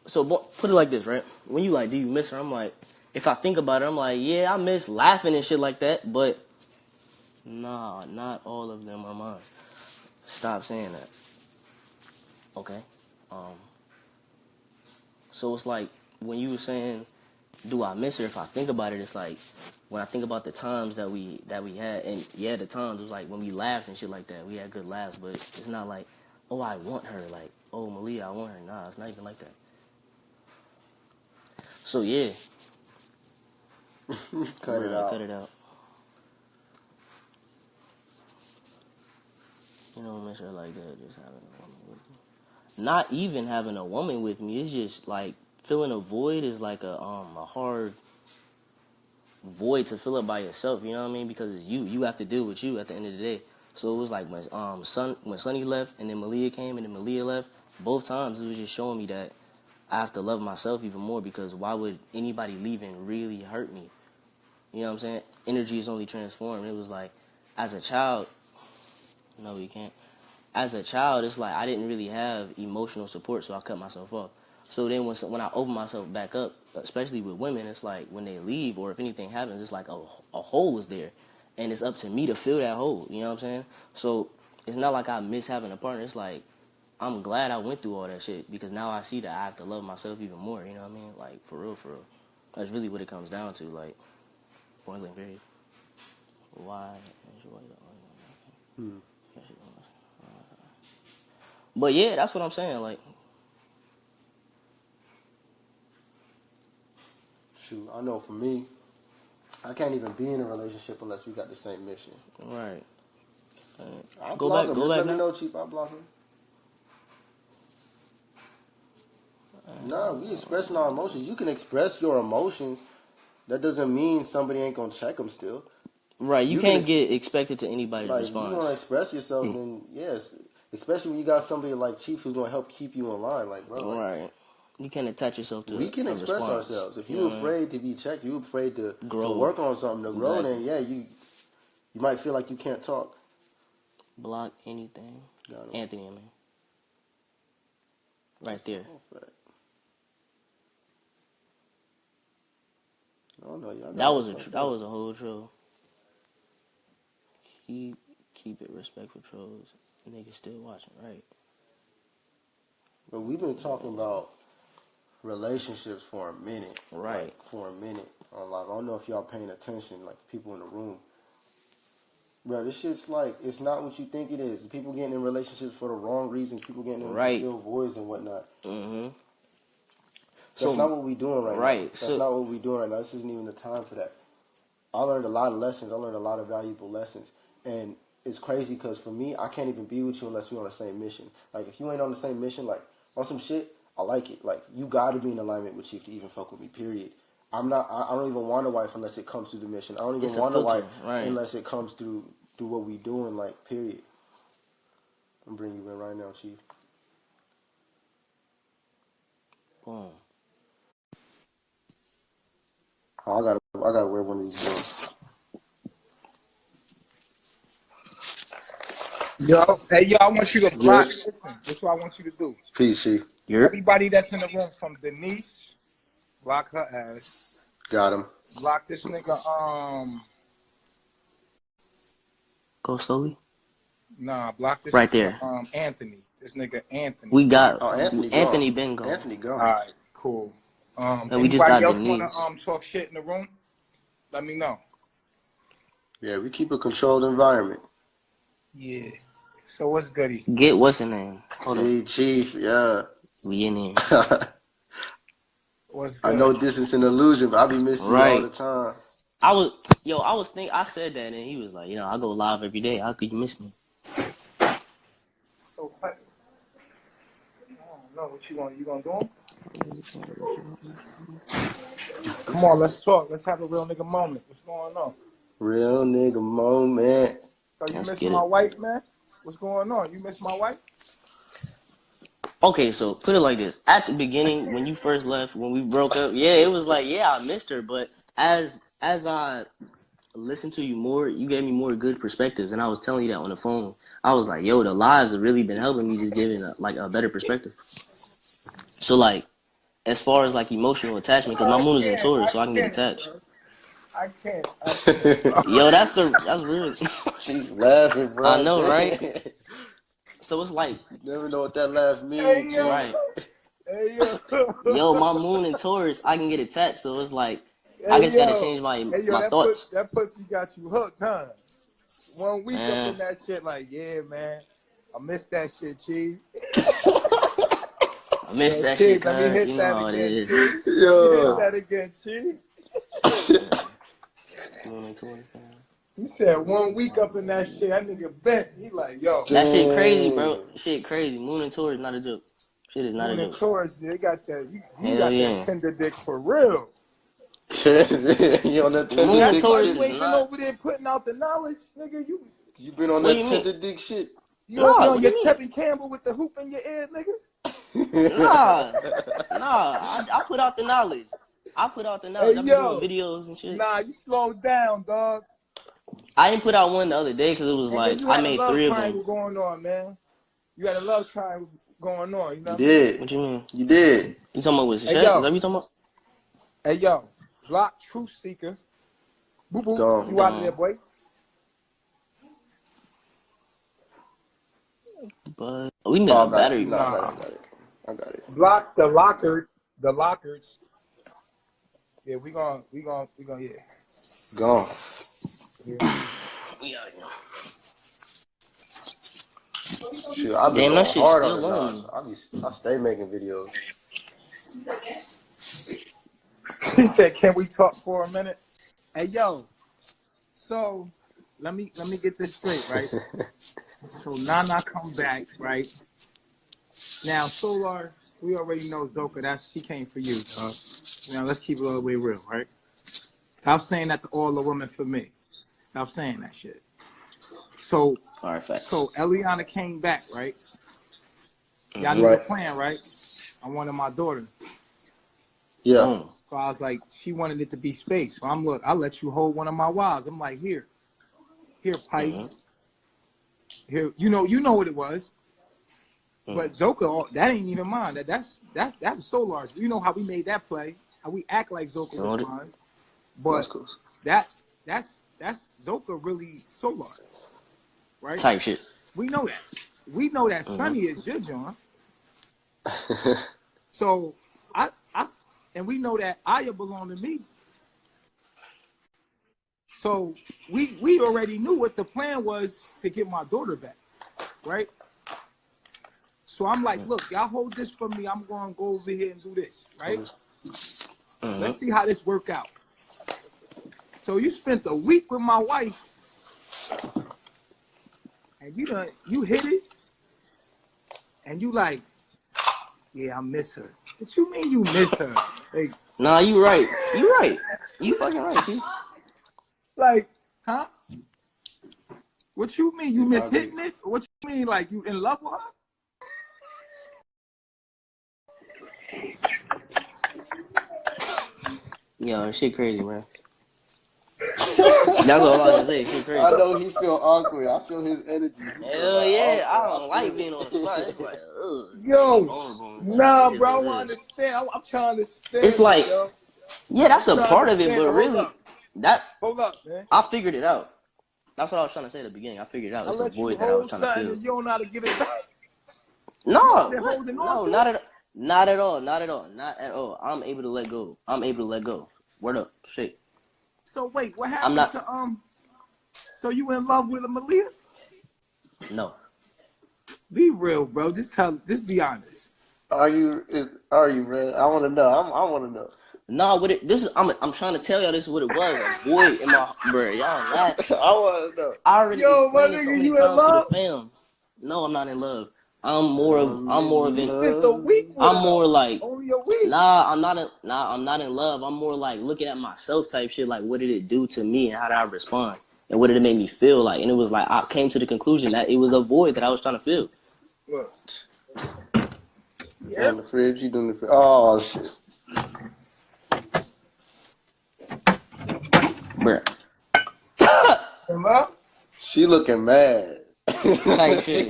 so put it like this, right? When you like, do you miss her? I'm like, if I think about it, I'm like, yeah, I miss laughing and shit like that, but nah, not all of them are mine. Stop saying that. Okay. So it's like, when you were saying, do I miss her? If I think about it, it's like, when I think about the times that we had, and yeah, the times, it was like when we laughed and shit like that, we had good laughs, but it's not like, oh, I want her, like, oh, Malia, I want her. Nah, it's not even like that. So yeah. Cut it out. Cut it out. You know, miss her like that. Just having a woman with me. Not even having a woman with me. It's just like filling a void is like a hard void to fill up by yourself. You know what I mean? Because it's you. You have to deal with you at the end of the day. So it was like when Sonny left and then Malia came and then Malia left. Both times it was just showing me that I have to love myself even more, because why would anybody leaving really hurt me? You know what I'm saying? Energy is only transformed. It was like, as a child, no, you can't. As a child, it's like I didn't really have emotional support, so I cut myself off. So then when I open myself back up, especially with women, it's like when they leave or if anything happens, it's like a hole is there. And it's up to me to fill that hole. You know what I'm saying? So it's not like I miss having a partner. It's like I'm glad I went through all that shit, because now I see that I have to love myself even more. You know what I mean? Like, for real, for real. That's really what it comes down to. Like, point blank period. Why? But yeah, that's what I'm saying. Like, shoot, I know for me, I can't even be in a relationship unless we got the same mission. right. I'll Go block back. him. Go Just back let me now. know, Chief. I'll block him. Nah, we expressing our emotions. You can express your emotions. That doesn't mean somebody ain't gonna check them still. Right. You You can't can get expected to anybody's Like, if you want to response. express yourself, then yes. Especially when you got somebody like Chief who's gonna help keep you in line. Like, bro, like, Right. You can't attach yourself to we can a express response. ourselves. If You you're know what I mean? afraid to be checked, you're afraid to Grow. work on something, to grow, Exactly. then yeah, you might feel like you can't talk. Block anything. Got him. Anthony, I mean. Right there. Oh no, y'all. That was a whole troll. Keep it respectful, trolls. Niggas still watching, right? But we've been talking about relationships for a minute. Right. Like, for a minute on live. I don't know if y'all paying attention, like people in the room. Bro, this shit's like, it's not what you think it is. People getting in relationships for the wrong reason. People getting in Right. to fill voids and whatnot. Mm-hmm. That's not what we doing right now. Right. That's not what we doing right now. This isn't even the time for that. I learned a lot of lessons. I learned a lot of valuable lessons. And it's crazy because for me, I can't even be with you unless we're on the same mission. Like, if you ain't on the same mission, like, on some shit, I like it. Like, you got to be in alignment with Chief to even fuck with me, period. I don't even want a wife unless it comes through the mission. I don't even want a wife unless it comes through what we doing, like, period. I'm bringing you in right now, Chief. Boom. Oh, I gotta wear one of these gloves. Yo, I want you to block. Listen, this is what I want you to do. Peace, Chief. Everybody that's in the room, from Denise, block her ass. Got him. Block this nigga. Go slowly. Nah, block this Right nigga, there. Anthony. This nigga Anthony. We got Anthony been gone. Anthony gone. All right, cool. And we just Anybody got else wanna Denise. talk shit in the room? Let me know. Yeah, we keep a controlled environment. Yeah. So what's goody? Get what's her name? Hold Hey, on. Chief, yeah. We in here. What's good? I know this is an illusion, but I be missing you all the time. I said that, and he was like, I go live every day. How could you miss me? So I don't know what you gonna do him? Come on, let's talk. Let's have a real nigga moment. What's going on? Real nigga moment. So you Let's miss get my it. wife, man? What's going on? You miss my wife? Okay, so put it like this. At the beginning, when you first left, when we broke up, yeah, it was like, yeah, I missed her. But as I listened to you more, you gave me more good perspectives. And I was telling you that on the phone. I was like, yo, the lives have really been helping me, just giving a better perspective. So, like, as far as, like, emotional attachment, because my moon is in Taurus, so I can get attached. Bro. I can't. Yo, that's real. She's laughing, bro. I know, right? So it's like, Never know what that laugh means, Chief. right. Hey, yo. Yo, my moon in Taurus, I can get attached. So it's like, I just gotta change my thoughts. That pussy got you hooked, huh? 1 week Man. up in that shit, like, yeah, man. I miss that shit, Chief. I miss that Chief, shit, let me cuz. hit You know that how it again, is. Chief. Yo. Hit that again, Chief. Moon in Taurus, man. He said 1 week up in that shit. That nigga bet. He like, yo. That shit crazy, bro. Shit crazy. Moon and Taurus not a joke. Shit is not Moon a and joke. Taurus, they got that. You Hell got yeah. that tender dick for real. You on that Moon tender and dick Taurus shit? You is ain't been not. over there putting out the knowledge, nigga. You been on What that do you mean? tender dick shit? You Nah, on what do your you mean? Tevin Campbell with the hoop in your ear, nigga? Nah. I put out the knowledge. I put out the knowledge. Hey, I be doing yo. videos and shit. Nah, you slow down, dog. I didn't put out one the other day because it was And like you I had a made love 3 of triangle them. going on, man. You had a love triangle going on. You know You what I mean? did. What you mean? You did. You talking about with Hey, Shaq? yo. Is that what you talking about? Hey, yo. Block Truth Seeker. Boo boo. Gone. You out of there, boy. But we made Oh, a I got battery. it. No, Nah. I got it. Block the lockers. Yeah, we gonna, yeah. Gone. Yeah. We out here. Shoot, I've been Damn, that going shit's hard on still the on knowledge. I stay making videos. He said, "Can we talk for a minute?" Hey, yo. So, let me get this straight, right? So Nana come back, right? Now Solar, we already know Zoca. She came for you, dog. Now let's keep it all the way real, right? Stop saying that to all the women for me. Stop saying that shit. So, All right, facts. so Eliana came back, right? Y'all Mhm. knew the Right. plan, right? I wanted my daughter. Yeah. Boom. So I was like, she wanted it to be space. So I'm look, I'll let you hold one of my wives. I'm like, here, Pice. Here, you know what it was. But Zoca, that ain't even mine. That was Solar's. You know how we made that play. How we act like Zoca was mine. But cool. that's Zoca really Solar's, right? Type shit. We know that. We know that Sonny is your John. So I and we know that Aya belonged to me. So we already knew what the plan was to get my daughter back, right? So I'm like, look, y'all hold this for me. I'm gonna go over here and do this, right? Let's see how this work out. So you spent a week with my wife, and you hit it, and you like, yeah, I miss her. What you mean you miss her? Like, Nah, you right. You right. You fucking right, T. like, huh? What you mean you miss I agree. hitting it? What you mean like you in love with her? Yo, shit crazy, man. That's all I can say. Shit crazy. I know he feel awkward. I feel his energy. Hell yeah, I don't like being on the spot. It's like, ugh. Yo, nah, bro, I want to understand. I'm trying to understand. It's like, yo. yeah, that's a part of it, but really, Hold up, man. I figured it out. That's what I was trying to say at the beginning. I figured it out. It's a void that I was trying to fill. And you don't know how to get it back. No, not at all. I'm able to let go. Word up, shit. So wait, what happened to So you in love with a Malia? No. Be real, bro. Just be honest. Are you, man? I want to know. I want to know. Nah, what it? This is. I'm trying to tell y'all. This is what it was. A void in my, bro. Y'all laugh. I want to know. I already explained so many you times in love? to the fam. No, I'm not in love. I'm more of an. Spent a week with I'm her, more like. only a week. I'm not in love. I'm more like looking at myself type shit. Like, what did it do to me, and how did I respond, and what did it make me feel like? And it was like I came to the conclusion that it was a void that I was trying to fill. Look. You in the fridge? You doing the fridge? Oh shit. Bruh. Hello? She looking mad. Type shit.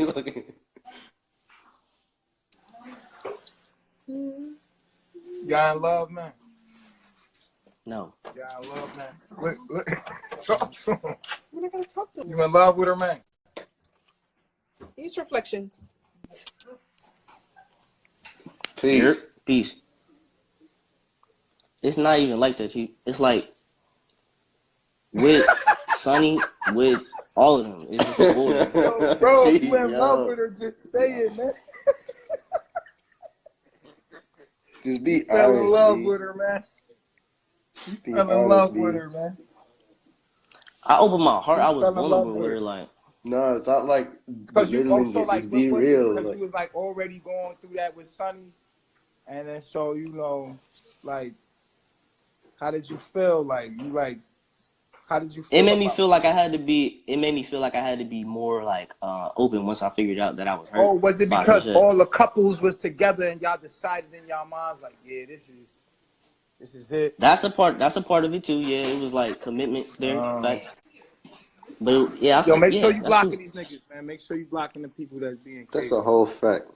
Y'all in love, man? No. Y'all in love, man? Look. Talk to him. What am I gonna talk to him? You in love with her, man? These reflections. Peace. Peace. It's not even like that, Chief. It's like with Sonny, with all of them. It's just a void. Yo, bro, you in love with her, just say it, man. Just be Fell honest. in love with her, man. You fell in love with her, man. I opened my heart. You I was fell in love vulnerable with her. with? Like, No, it's not like Because you belittling also it. like, Just what be was it? real. Because Like, you was like already going through that with Sonny, and then so like, how did you feel? Like you like, how did you it feel made me about feel that? like I had to be. It made me feel like I had to be more like open once I figured out that I was hurt Oh, was it by some because shit. all the couples was together and y'all decided in y'all minds like, yeah, this is it? That's a part. That's a part of it too. Yeah, it was like commitment there. Um, Facts. But yeah, Yo, make sure yeah, you that's blocking true. these niggas, man. Make sure you blocking the people that's being that's crazy. a whole fact.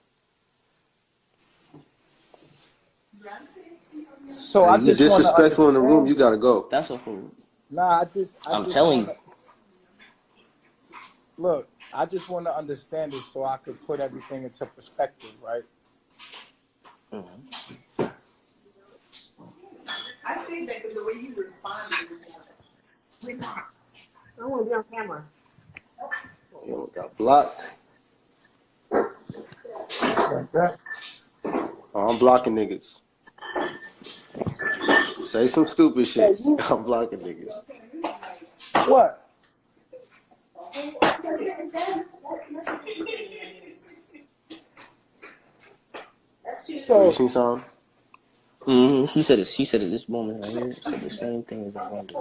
So Hey, I you just want to disrespectful in the room, understand. you gotta go. That's a whole. Nah, I I'm just telling want you. to look. I just want to understand it so I could put everything into perspective, right? Mm-hmm. I see that because the way you responded was like, I want to be on camera. You got blocked. Like that. Oh, I'm blocking niggas. Say some stupid Hey, shit. I'm blocking niggas. what? Oh, you So seen something? Mm-hmm. She said it. She said it. This woman right here said the same thing as I wondered.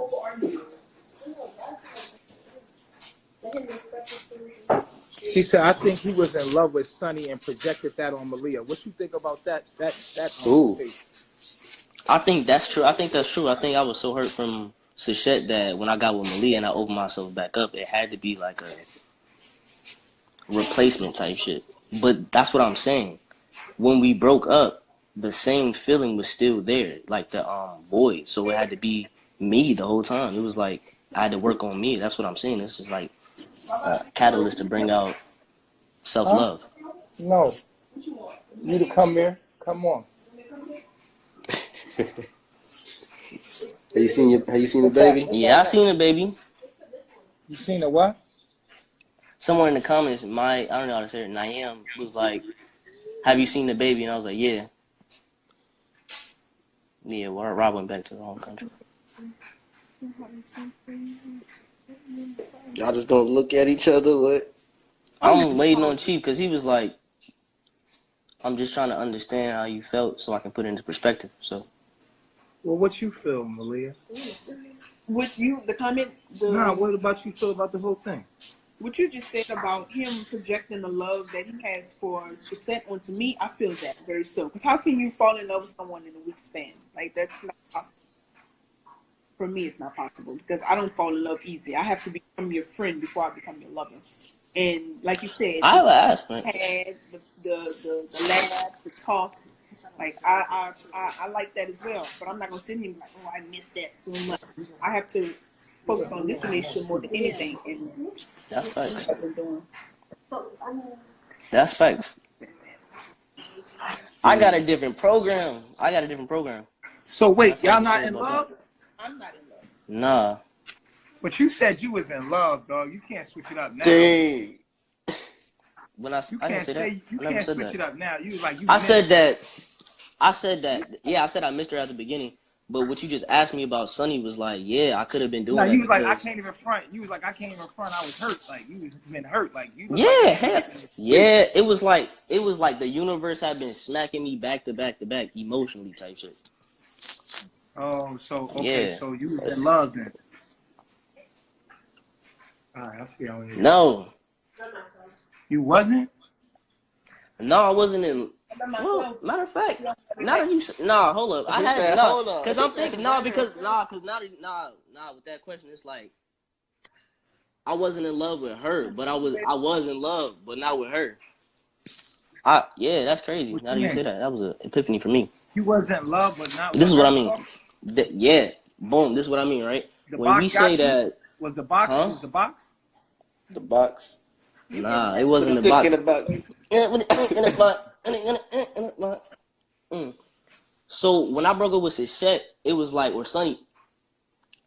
she said, I think he was in love with Sonny and projected that on Malia. What you think about that Ooh. statement? I think that's true. I think that's true. I think I was so hurt from Sachette that when I got with Malia and I opened myself back up, it had to be like a replacement type shit. But that's what I'm saying. When we broke up, the same feeling was still there, like the void. So it had to be me the whole time. It was like I had to work on me. That's what I'm saying. It's just like a catalyst to bring out self Huh? love. No. You to come here? Come on. Have you seen the What's that? baby? What's Yeah, that I at? seen it, baby. You seen it what? Somewhere in the comments, I don't know how to say it. Niam was like, "Have you seen the baby?" And I was like, "Yeah, yeah." Well, Rob went back to the home country. Y'all just don't look at each other. What? I'm waiting on Chief because he was like, "I'm just trying to understand how you felt so I can put it into perspective." So Well, what you feel, Malia? What you, the comment, Nah, what about you feel about the whole thing? what you just said about him projecting the love that he has for Shusette onto me, I feel that very so. Because how can you fall in love with someone in a week span? Like, that's not possible. For me, it's not possible because I don't fall in love easy. I have to become your friend before I become your lover. And like you said, I the have an ask, man. had the laugh, the talks. Like I like that as well. But I'm not gonna sit here and be like, oh, I miss that so much. I have to focus on this relationship more than anything. And That's that's facts. what I've been doing. That's facts. I got a different program. So I got wait, something y'all to say not in about that. love? I'm not in love. Nah. But you said you was in love, dog. You can't switch it up now. Dang. When You I didn't can't say that. say you I never can't said switch that. it up now. You was like you. I said that. Yeah, I said I missed her at the beginning. But what you just asked me about Sonny was like, yeah, I could have been No, doing that you was like I because can't even front. You was like I can't even front. I was hurt. Like you was been hurt. Like you look like you yeah, been hell, getting abused. yeah. It was like the universe had been smacking me back to back to back emotionally type shit. Oh, so okay, Yeah. so you was in love then. All right, I see how it is. No. You wasn't? No, I wasn't in. Well, matter of fact, now that you nah, hold up, I He had said, nah, hold on. cause I'm thinking nah, because nah, cause now with that question, it's like I wasn't in love with her, but I was in love, but not with her. Yeah, that's crazy. What Now you that you mean? say that, that was an epiphany for me. You wasn't in love, but not This with is what I her. mean. Yeah, boom. This is what I mean, right? The When we box say got you. that, Was the box? huh? Was the box? The box. Nah, it Put a wasn't the stick in box. the box. In the box. So when I broke up with Sachette, it was like, or Sonny,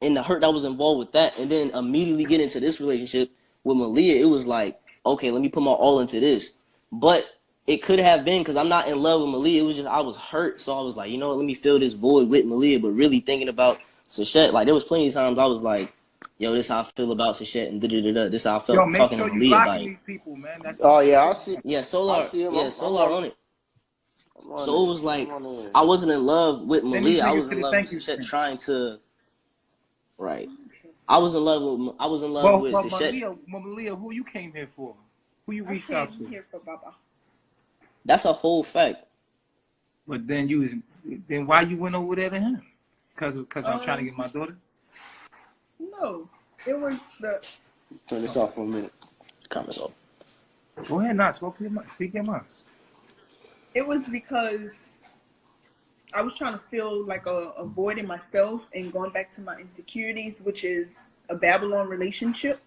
and the hurt that was involved with that, and then immediately get into this relationship with Malia, it was like, okay, let me put my all into this. But it could have been because I'm not in love with Malia. It was just I was hurt, so I was like, you know what, let me fill this void with Malia. But really thinking about Sachette, like there was plenty of times I was like, yo, this how I feel about some shit, and da-da-da-da. This how I Yo, felt make talking to sure you Malia, blocking like, these people, man. That's Oh yeah, I see. yeah, I Solar, see him. yeah, Solar on it. I'm on So it it. was like, I'm on it. I wasn't in love with Send these Malia. I niggas was to in the love with thank you Sachet screen. trying to, right. I was in love with Well, Sachet. Malia, who you came here for? Who you I reached out came to? here for Baba. That's a whole fact. But then why you went over there to him? Because I'm trying to get my daughter? No, it was the. Turn this off for a minute. Comments off. Go ahead, not speak your mind. It was because I was trying to fill like a void in myself and going back to my insecurities, which is a Babylon relationship.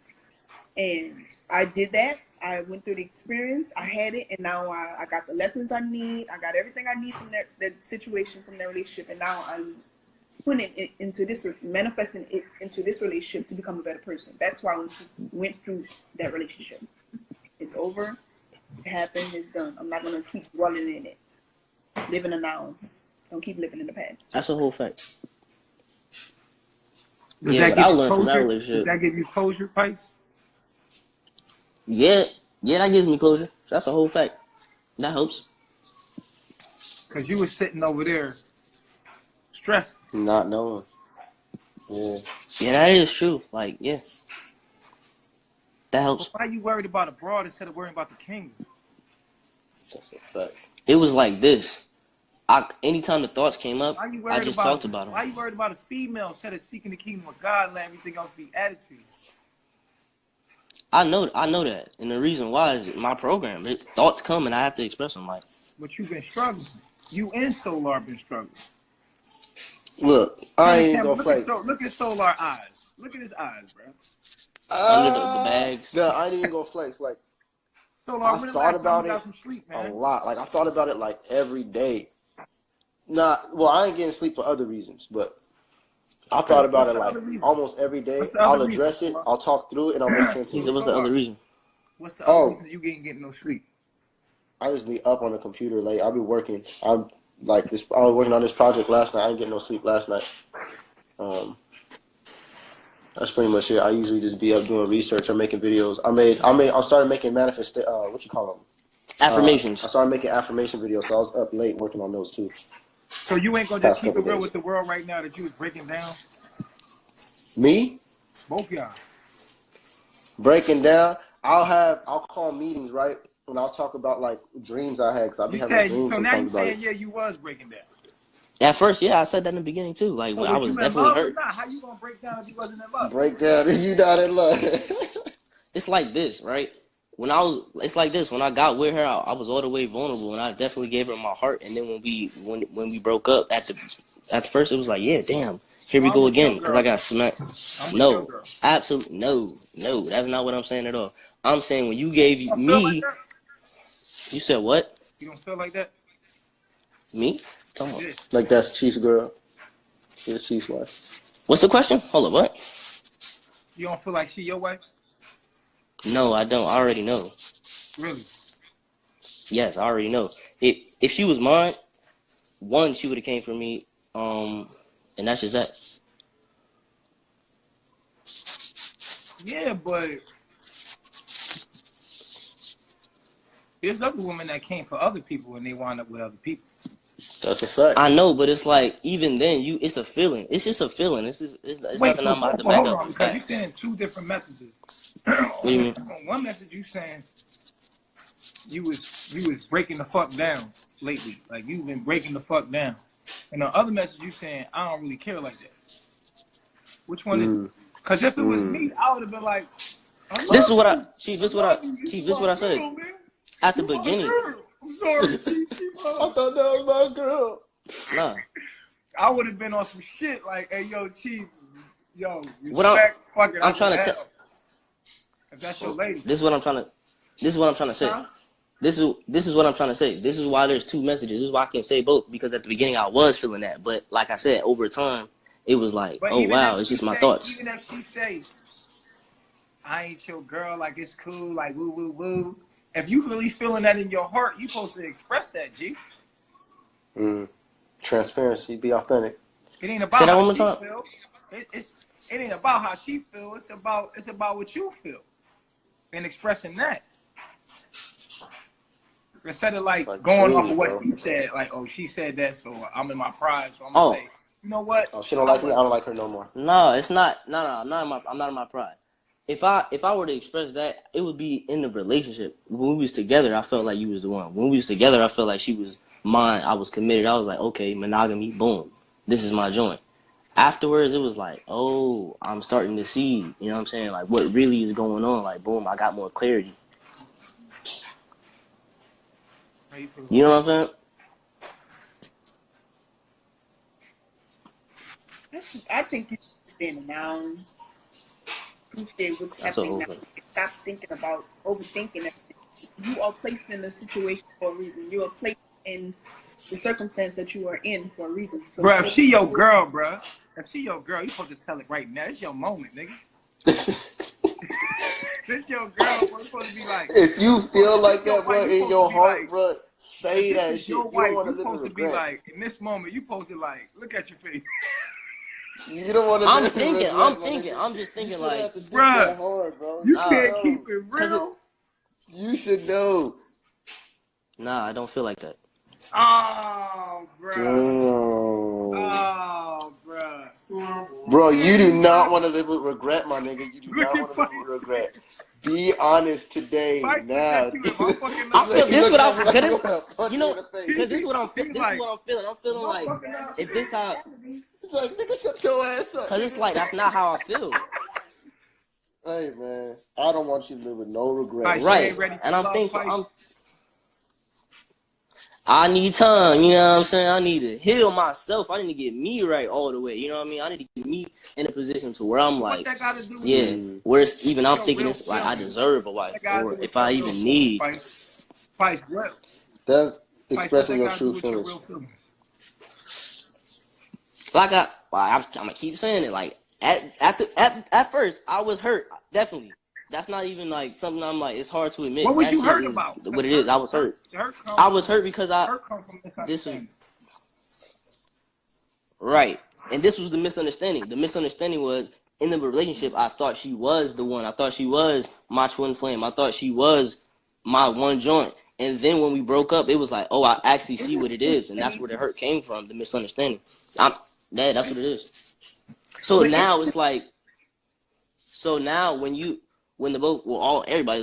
And I did that. I went through the experience. I had it, and now I got the lessons I need. I got everything I need from that situation, from that relationship, and now I'm putting it into this, manifesting it into this relationship to become a better person. That's why I went through that relationship. It's over. It happened. It's done. I'm not gonna keep dwelling in it. Live in the now. Don't keep living in the past. That's a whole fact. Does Yeah, that what give I you learned from that closure? Does relationship. that give you closure, Pice? Yeah, that gives me closure. That's a whole fact. That helps. Because you were sitting over there stressing. Not knowing. Yeah. Yeah, that is true. Like, yeah, that helps. Why are you worried about abroad instead of worrying about the kingdom? That's a fact. It was like this. Anytime the thoughts came up, Why you I worried just about talked about them. Why you worried about a female instead of seeking the kingdom of God and let everything else be added to you? I know that, and the reason why is my program. Thoughts come, and I have to express them. Like, But you've been struggling. You and Solar been struggling. Look, I ain't gonna flex. Look at Solar eyes. Look at his eyes, bro. under the bags. No, I ain't even gonna flex. Like, Solar, I when the thought last time about you got it some sleep, a man? lot. Like, I thought about it like every day. Well, I ain't getting sleep for other reasons, but I thought about it like almost every day. What's the I'll other reason, address it. Solar? I'll talk through it, and I'll make sense He of said, it. "What's the other reason?" What's the other Oh, reason you ain't getting no sleep? I just be up on the computer late. I'll be working. I'm like this. I was working on this project last night. I didn't get no sleep last night. That's pretty much it. I usually just be up doing research or making videos. I started making what you call them? Affirmations. I started making affirmation videos, so I was up late working on those too. So you ain't gonna just Past keep it couple real days. with the world right now that you was breaking down? Me Both y'all. breaking down. I'll call meetings, right? And I'll talk about like dreams I had, because I'll be having dreams So now you sometimes about saying, it. yeah, you was breaking down. At first, yeah, I said that in the beginning too. Like, But I was was you in definitely love or hurt. not? How you gonna break down if you wasn't in love? Break down if you not in love. It's like this, right? It's like this. When I got with her, I was all the way vulnerable, and I definitely gave her my heart. And then when we broke up at the first, it was like, yeah, damn, here we I'm go with your again, because girl. I got smacked. I'm with your No, girl. absolutely no. That's not what I'm saying at all. I'm saying when you gave You don't feel like me, that? you said what? You don't feel like that? Me? Come on. Yeah. Like that's Chief's girl. She's Chief's wife. What's the question? Hold up, what? You don't feel like she your wife? No, I don't. I already know. Really? Yes, I already know. If she was mine, one, she would have came for me, and that's just that. Yeah, but there's other women that came for other people and they wind up with other people. That's a fact. I know, but it's like even then, it's a feeling. It's just a feeling. It's nothing I'm about to back hold up on, with because you're facts. saying two different messages. What do you mean? On one message you saying you was breaking the fuck down lately. Like you've been breaking the fuck down. And the other message you saying I don't really care like that. Which one is it? Because if it was me, I would have been like, This is what I said at the beginning. I'm sorry, Chief. I thought that was my girl. Nah. I would have been on some shit like, hey, yo, Chief, yo, What I'm I'm trying to tell. If that's your lady. This is what I'm trying to say. Huh? This is what I'm trying to say. This is why there's two messages. This is why I can say both, because at the beginning I was feeling that, but like I said, over time it was like, But oh even wow, if it's she just my say- thoughts. Even if she say, I ain't your girl, like it's cool, like woo woo woo. If you really feeling that in your heart, you supposed to express that, G. Transparency, be authentic. It ain't about Say that how one more she time. feel. it ain't about how she feel. It's about what you feel and expressing that. Instead of like going off of what she said, like, oh, she said that, so I'm in my pride, so I'm gonna say, you know what? Oh, she don't like me. I don't like her no more. No, it's not. No, I'm not in my pride. If I were to express that, it would be in the relationship. When we was together, I felt like you was the one. When we was together, I felt like she was mine. I was committed. I was like, okay, monogamy, boom, this is my joint. Afterwards, it was like, oh, I'm starting to see, you know what I'm saying? Like, what really is going on? Like, boom, I got more clarity. You know what I'm saying? I think you stand down. Appreciate what's happening now. Stop thinking about overthinking everything. You are placed in a situation for a reason. You are placed in the circumstance that you are in for a reason. So, bro, if she your girl, bro, you supposed to tell it right now. It's your moment, nigga. This your girl, bro. It's supposed to be like. If you feel like that, bro, in your heart, like, bro, say that shit. You don't want to live in regret. Supposed to be like, in this moment, you supposed to like, look at your face. You don't want to. I'm just thinking like, bro, bro. You can't keep it real. You should know. Nah, I don't feel like that. Oh, bro. Oh, bro. Bro, you do not want to live with regret, my nigga. You do not want to live with regret. Be honest today, now. I feel this what I'm, you know, because this is what I'm feeling. I'm feeling like, if this how. It's like, nigga, shut your ass up. Because it's like, that's not how I feel. Hey, man, I don't want you to live with no regret. Right. And I'm thinking, I need time, you know what I'm saying? I need to heal myself. I need to get me right all the way, you know what I mean? I need to get me in a position to where I'm like, yeah, where it's even, I'm thinking it's like, I deserve a wife, or if I even need. That's expressing your true feelings. Like I'm gonna keep saying it. Like at first, I was hurt. Definitely, that's not even like something I'm like. It's hard to admit. What was you hurt about? What it is, I was hurt. I was hurt because this was right, and this was the misunderstanding. The misunderstanding was in the relationship. I thought she was the one. I thought she was my twin flame. I thought she was my one joint. And then when we broke up, it was like, oh, I actually see what it is, and that's where the hurt came from. The misunderstanding. That's what it is. So now it's like, everybody's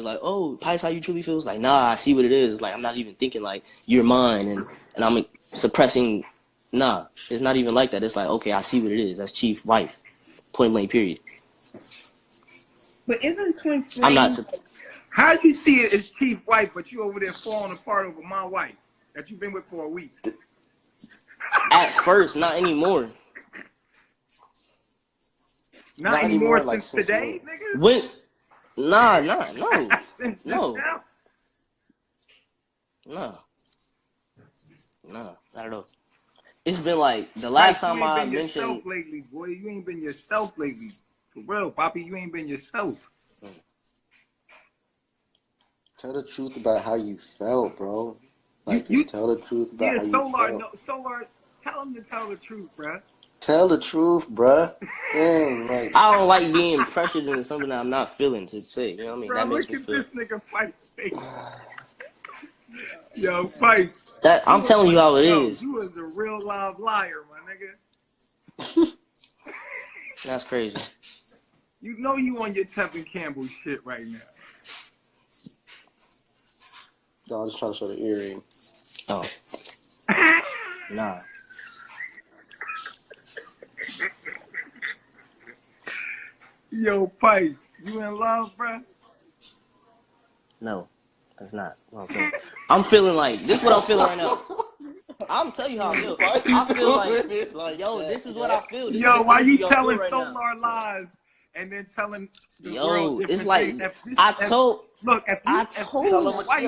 like, oh, Pisce, how you truly feel? It's like, nah, I see what it is. It's like, I'm not even thinking like you're mine, and I'm suppressing. Nah, it's not even like that. It's like, okay, I see what it is. That's chief wife, point blank, period. But isn't twin flame? I'm not. How you see it as chief wife, but you over there falling apart over my wife that you've been with for a week? At first, not anymore. Not anymore since today, nigga? When? No. No, not at all. It's been like the last time I mentioned. Lately, boy, you ain't been yourself lately. For real, Poppy, you ain't been yourself. Tell the truth about how you felt, bro. Like, just tell the truth about how you felt. Solar, tell him to tell the truth, bruh. Tell the truth, bruh. Dang, like, I don't like being pressured into something that I'm not feeling to say. You know what I mean? Bro, that makes me look feel. at this nigga Pisce face. Yo, Pisce. That I'm telling you how it is. You was a real live liar, my nigga. That's crazy. You know you on your Tevin Campbell shit right now. no, I'm just trying to show the earring. Oh. Nah. Yo, Pisce, you in love, bruh? No, that's not what I'm feeling. I'm feeling like this is what I'm feeling right now. I'm telling you how I feel. I feel like yo, this is what I feel. Yo, why you telling Solar lies and then telling the world different it's like things?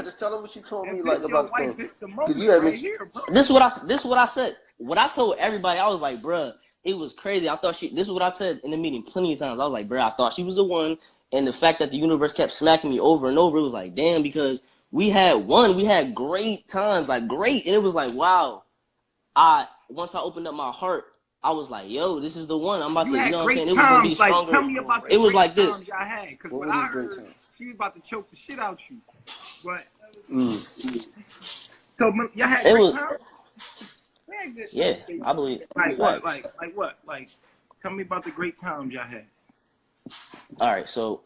just tell them what you told me, like, about the thing. This the moment right here, bro. This is what I said. What I told everybody, I was like, bruh, it was crazy. I thought this is what I said in the meeting plenty of times. I was like, bruh, I thought she was the one. And the fact that the universe kept smacking me over and over, it was like, damn, because we had great times, like great. And it was like, wow. Once I opened up my heart, I was like, yo, this is the one. I'm about You to, you had know what I'm saying? great It was gonna be times. Like, stronger. tell me about the It was great like this. times y'all had. Because What what were I these great heard, times? she was about to choke the shit out you. But Mm. so y'all had It great was, times. We had good yeah, conversation. I believe. Like Facts. what? Like, tell me about the great times y'all had. All right, so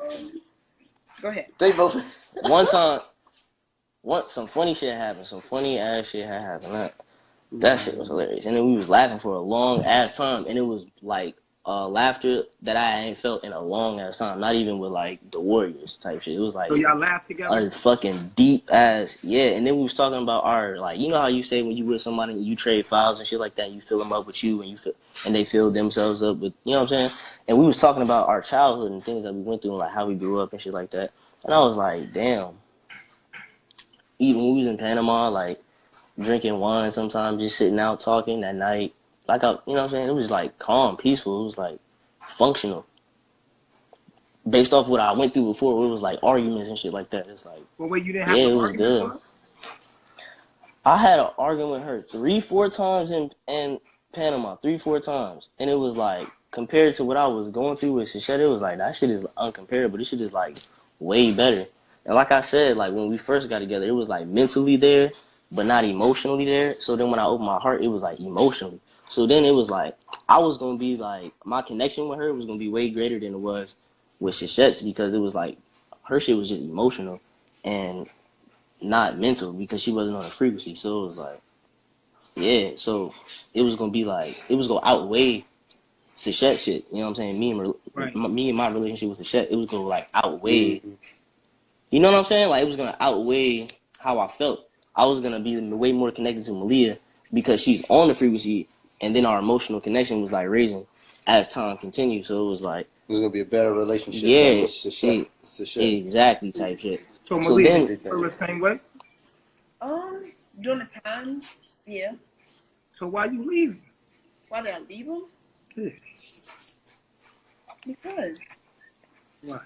Go ahead. They both. one time, some funny shit happened. Some funny ass shit had happened. That shit was hilarious. And then we was laughing for a long ass time. And it was like laughter that I ain't felt in a long ass time. Not even with like the Warriors type shit. It was like So y'all laughed together. a fucking deep ass, yeah. And then we was talking about our, like, you know how you say when you with somebody and you trade files and shit like that, you fill them up with you and and they fill themselves up with, you know what I'm saying? And we was talking about our childhood and things that we went through and like how we grew up and shit like that. And I was like, damn. Even when we was in Panama, like drinking wine sometimes, just sitting out talking at night. Like, you know what I'm saying? It was like calm, peaceful. It was like functional. Based off what I went through before, it was like arguments and shit like that. It's like, Well, wait, you didn't have yeah, no it was arguments good. with her? I had an argument with her 3-4 times in Panama, 3-4 times. And it was like, compared to what I was going through with Shishette, it was like, that shit is uncomparable. This shit is like way better. And like I said, like when we first got together, it was like mentally there, but not emotionally there. So then when I opened my heart, it was like emotionally. So then it was like, I was going to be like, my connection with her was going to be way greater than it was with Shishette's, because it was like, her shit was just emotional and not mental, because she wasn't on a frequency. So it was like, yeah. So it was gonna be like, it was gonna outweigh Sachette shit. You know what I'm saying? Right. Me and my relationship with Sachette, it was gonna like outweigh. Mm-hmm. You know what I'm saying? Like, it was gonna outweigh how I felt. I was gonna be way more connected to Malia because she's on the frequency, and then our emotional connection was like raising as time continued. So it was like, It was gonna be a better relationship than yeah, with Sachette. exactly type shit. So So Malia, then, you feel the same way? During the times, yeah. So why you leaving? Why did I leave him? Yeah. Because Why?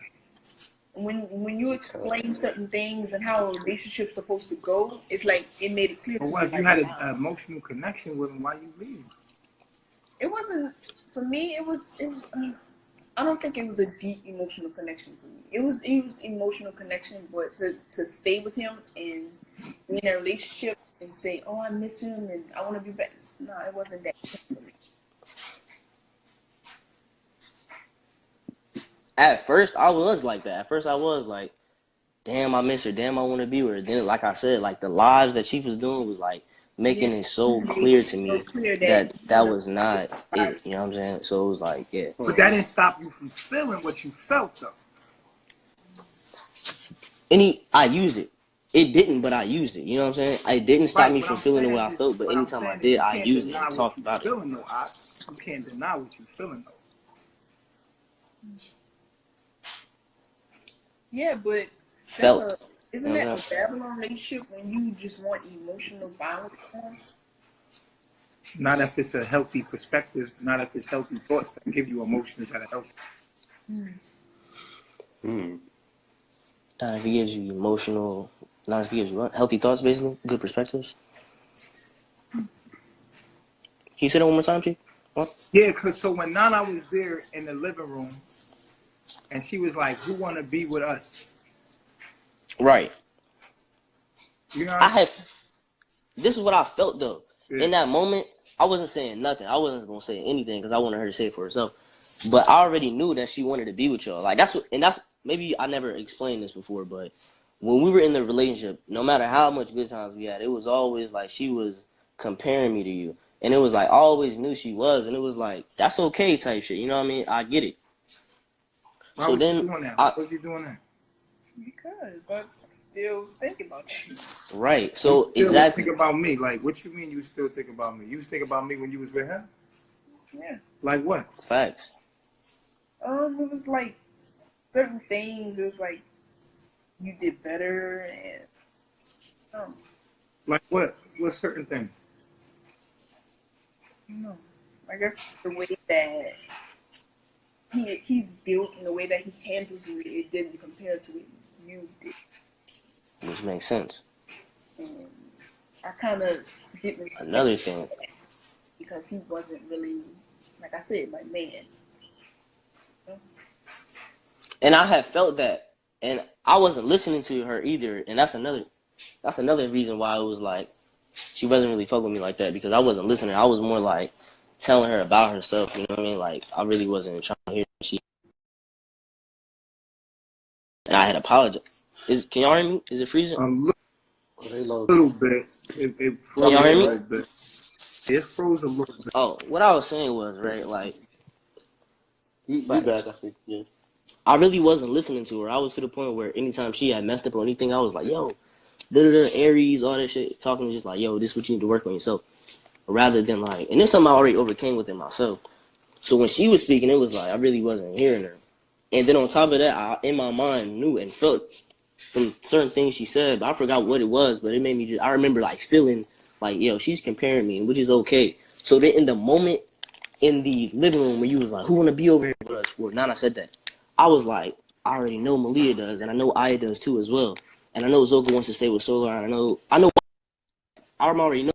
when you explain certain things and how a relationship's supposed to go, it's like it made it clear But to what me. if you Like, had an emotional connection with him? Why you leaving? it wasn't for me. It was. I don't think it was a deep emotional connection for me. It was emotional connection, but to stay with him and be in a relationship and say, "Oh, I miss him and I want to be back." No, it wasn't that for me. at first, I was like that. At first, I was like, damn, I miss her. Damn, I want to be with her. Then, like I said, like the lives that she was doing was like making Yeah, it so it made clear it to so me clear that that that was not it. You know what I'm saying? So it was like, yeah. But that didn't stop you from feeling what you felt, though. I used it. It didn't, but I used it. You know what I'm saying? It didn't stop Right. me What from I'm feeling the saying way I is, felt, but anytime I did, you I can't used it deny and what talked you about it. feeling, though. You can't deny what you feeling, though. yeah, but Felt. You isn't know what that I'm a saying? Babylon relationship when you just want emotional balance? Not if it's a healthy perspective, not if it's healthy thoughts that give you emotions that are healthy. Mm. Not if it gives you emotional, not if it gives you what? Healthy thoughts, basically? Good perspectives? Can you say that one more time, Chief? What? Yeah, because so when Nana was there in the living room, and she was like, "Who want to be with us?" Right. You know what I I'm saying? had, this is what I felt though. Yeah. In that moment, I wasn't saying nothing. I wasn't going to say anything because I wanted her to say it for herself. But I already knew that she wanted to be with y'all. Like, maybe I never explained this before, but when we were in the relationship, no matter how much good times we had, it was always like she was comparing me to you. And it was like, I always knew she was. And it was like, that's okay type shit. You know what I mean? I get it. Why So was you then, doing that? Why was you doing that? Because I still was thinking about you. right. You So, still was exactly. thinking about me. Like, what you mean you still think about me? You was thinking about me when you was with him? Yeah. Like what? Facts. It was like certain things. It was like you did better, and Like what? What certain thing? no, I guess the way that he's built and the way that he handles it didn't compare to what you did. Which makes sense. And I kind of didn't respect Another thing. that because he wasn't really like I said, my man. And I had felt that, and I wasn't listening to her either. And that's another reason why it was like she wasn't really fucking with me like that, because I wasn't listening. I was more like telling her about herself. You know what I mean? Like I really wasn't trying to hear she. And I had apologized. Can y'all hear me? Is it freezing? Little bit. It Can y'all froze hear a me? little bit. It froze a little bit. Oh, what I was saying was, right, like, You back, I think. Yeah. I really wasn't listening to her. I was to the point where anytime she had messed up or anything, I was like, yo, Aries, all that shit, talking just like, yo, this is what you need to work on yourself. Rather than like, and this something I already overcame within myself. So when she was speaking, it was like, I really wasn't hearing her. And then on top of that, I, in my mind, knew and felt from certain things she said, but I forgot what it was, but it made me I remember like feeling like, yo, she's comparing me, which is okay. So then in the moment in the living room where you was like, who want to be over here with us? Well, Nana said that. I was like, I already know Malia does, and I know Aya does too as well. And I know Zoca wants to stay with Solar, and I know I'm already know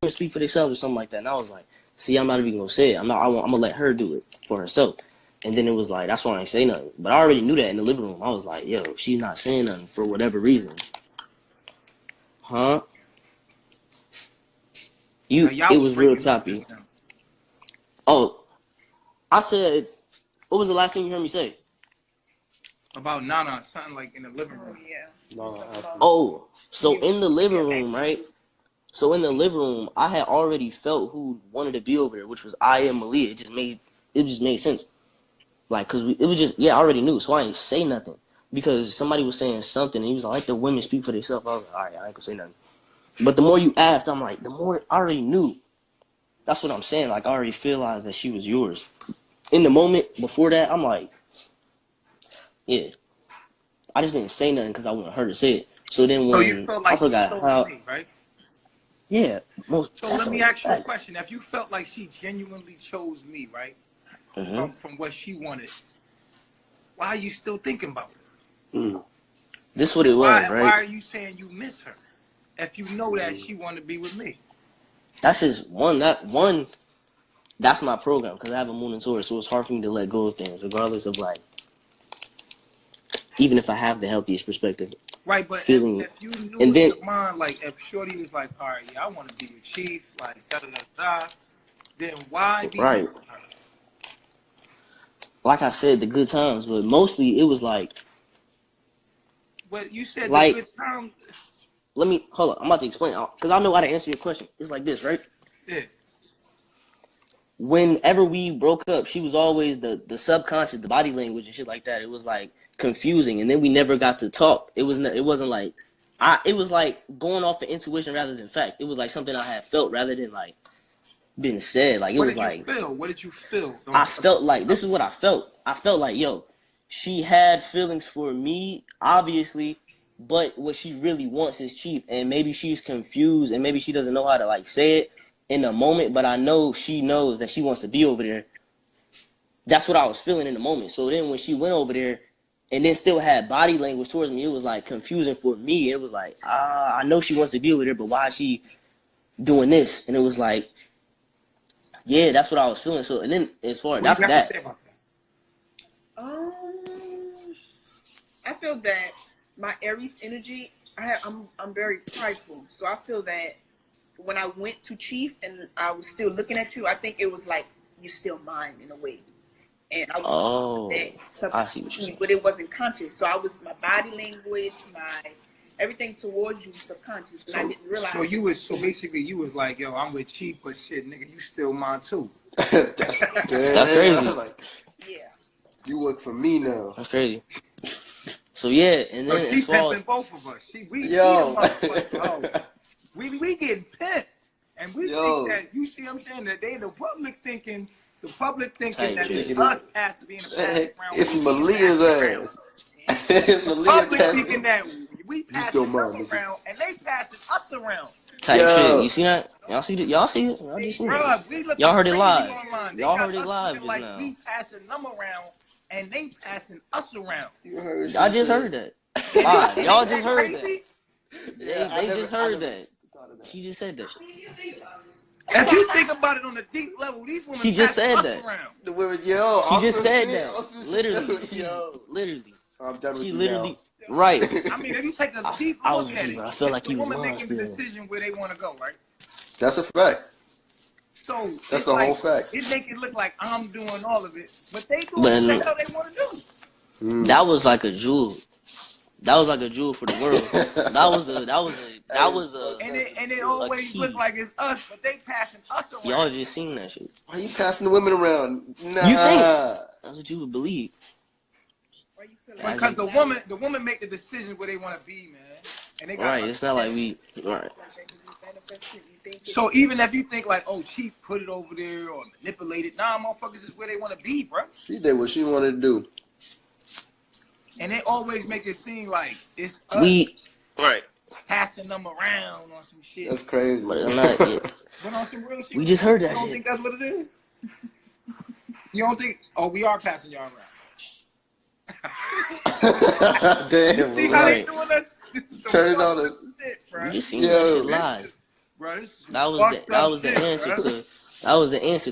speak for themselves or something like that. And I was like, see, I'm not even gonna say it. I'm gonna let her do it for herself. And then it was like, that's why I ain't say nothing. But I already knew that in the living room. I was like, yo, she's not saying nothing for whatever reason. Huh? It was real choppy. Oh, I said, what was the last thing you heard me say? About Nana, something like in the living room. Oh, so in the living room, right? So in the living room, I had already felt who wanted to be over there, which was I and Malia. It just made sense. Like, cause it was just, yeah, I already knew, so I ain't say nothing. Because somebody was saying something, and he was like, the women speak for themselves. I was like, all right, I ain't gonna say nothing. But the more you asked, I'm like, the more I already knew. That's what I'm saying. Like, I already realized that she was yours. In the moment before that, I'm like, yeah. I just didn't say nothing because I wanted her to say it. So then when you felt like I forgot she how, chose me, right? yeah. Most So let me ask you a question. If you felt like she genuinely chose me, right, from what she wanted, why are you still thinking about it? This is what it was, right? Why are you saying you miss her if you know that she wanted to be with me? That's just one. That's my program because I have a moon and Taurus, so it's hard for me to let go of things, regardless of like, even if I have the healthiest perspective. Right, but feeling, if you knew and in then, your mind, like if Shorty was like, all right, yeah, I want to be with Chief, like da da da da, then why be right? with her? Like I said, the good times, but mostly it was like. But you said like, the good times. Let me hold on. I'm about to explain because I know how to answer your question. It's like this, right? Yeah. Whenever we broke up, she was always the subconscious, the body language and shit like that. It was like confusing, and then we never got to talk. It wasn't like it was like going off of intuition rather than fact. It was like something I had felt rather than like being said. Like it was like, what did you feel? I felt like this is what I felt. I felt like, yo, she had feelings for me, obviously, but what she really wants is cheap, and maybe she's confused, and maybe she doesn't know how to like say it in the moment. But I know she knows that she wants to be over there. That's what I was feeling in the moment. So then when she went over there, and then still had body language towards me, it was like confusing for me. It was like, I know she wants to be over there, but why is she doing this? And it was like, yeah, that's what I was feeling. So and then as far as that's that. I feel that my Aries energy, I'm very prideful. So I feel that when I went to Chief and I was still looking at you, I think it was like you still mine in a way. And I was I see what you're saying. but it wasn't conscious. So I was my body language, my everything towards you was subconscious, and I didn't realize. So basically you was like, yo, I'm with Chief, but shit, nigga, you still mine too. That's crazy. Like, yeah. You work for me now. That's crazy. So yeah, and then she pimping both of us. We getting pimped, and we think that you see what I'm saying that the public thinking that it's us passing being a passing around. It's Malia's ass. The public thinking that we passing them around and they passing us around. Type shit. You see that? Y'all see it? Y'all see it? Y'all just seen it. Y'all heard it live. Y'all heard it live just now. We passing them around and they passing us around. I just heard that. Live. Y'all just heard that. They just heard that. She just said that shit. If you think about it on a deep level, these women She just passing said us that. around. The women, yo. She just also said shit, that. also shit. Literally. She, Yo. literally. I'm done with She you literally. now. Right. I mean, if you take a deep I look was at deep, it, I feel it's like the you was woman mine making the still. decision where they want to go, right? That's a fact. So That's it's a like, whole fact. it make it look like I'm doing all of it, but they doing But what the hell they want to do. that was like a jewel. That was like a jewel for the world. That was a And it always key. look like it's us, but they passing us around. Y'all just seen that shit. Why you passing the women around? Nah. You think? That's what you would believe. Why you feel As Because you- the woman make the decision where they want to be, man. And they got Right. It's not like we. Right. like that because you manifest it, you think it. So even if you think like, oh, Chief put it over there or manipulate it, nah, motherfuckers is where they want to be, bro. She did what she wanted to do. And they always make it seem like it's us Right. passing them around on some shit. That's crazy. But I'm not. Yeah. But on some real shit, We just heard that you don't shit. think that's what it is? You don't think? Oh, we are passing y'all around. Damn. You see how they Right. doing us? This is some Turn it fucked on up us. shit, bro. We just seen Yo. that shit live. Bro, this is some That was fucked the up shit, answer bro.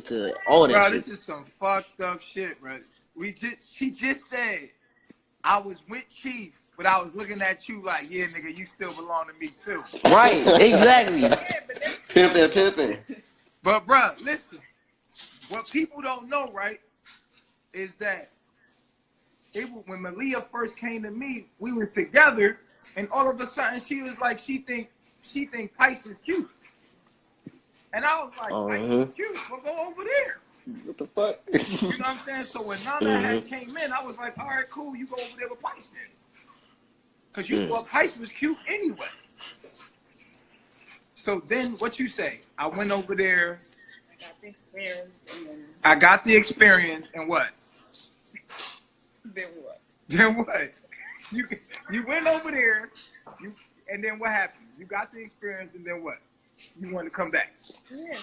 to all that Bro, shit. this is some fucked up shit, bro. She just said I was with Chief, but I was looking at you like, yeah, nigga, you still belong to me too. Right. Exactly. Pimping. But bro, listen, what people don't know, right, is that when Malia first came to me, we was together, and all of a sudden she was like, she think Pisce is cute, and I was like, Pisce is cute. We'll go over there. What the fuck? You know what I'm saying? So when Nana had came in, I was like, all right, cool, you go over there with Pisce then, because you thought Pisce was cute anyway. So then what you say? I went over there. I got the experience and then I got the experience, and what? then what? Then what? You went over there, and then what happened? You got the experience, and then what? You want to come back. Yeah.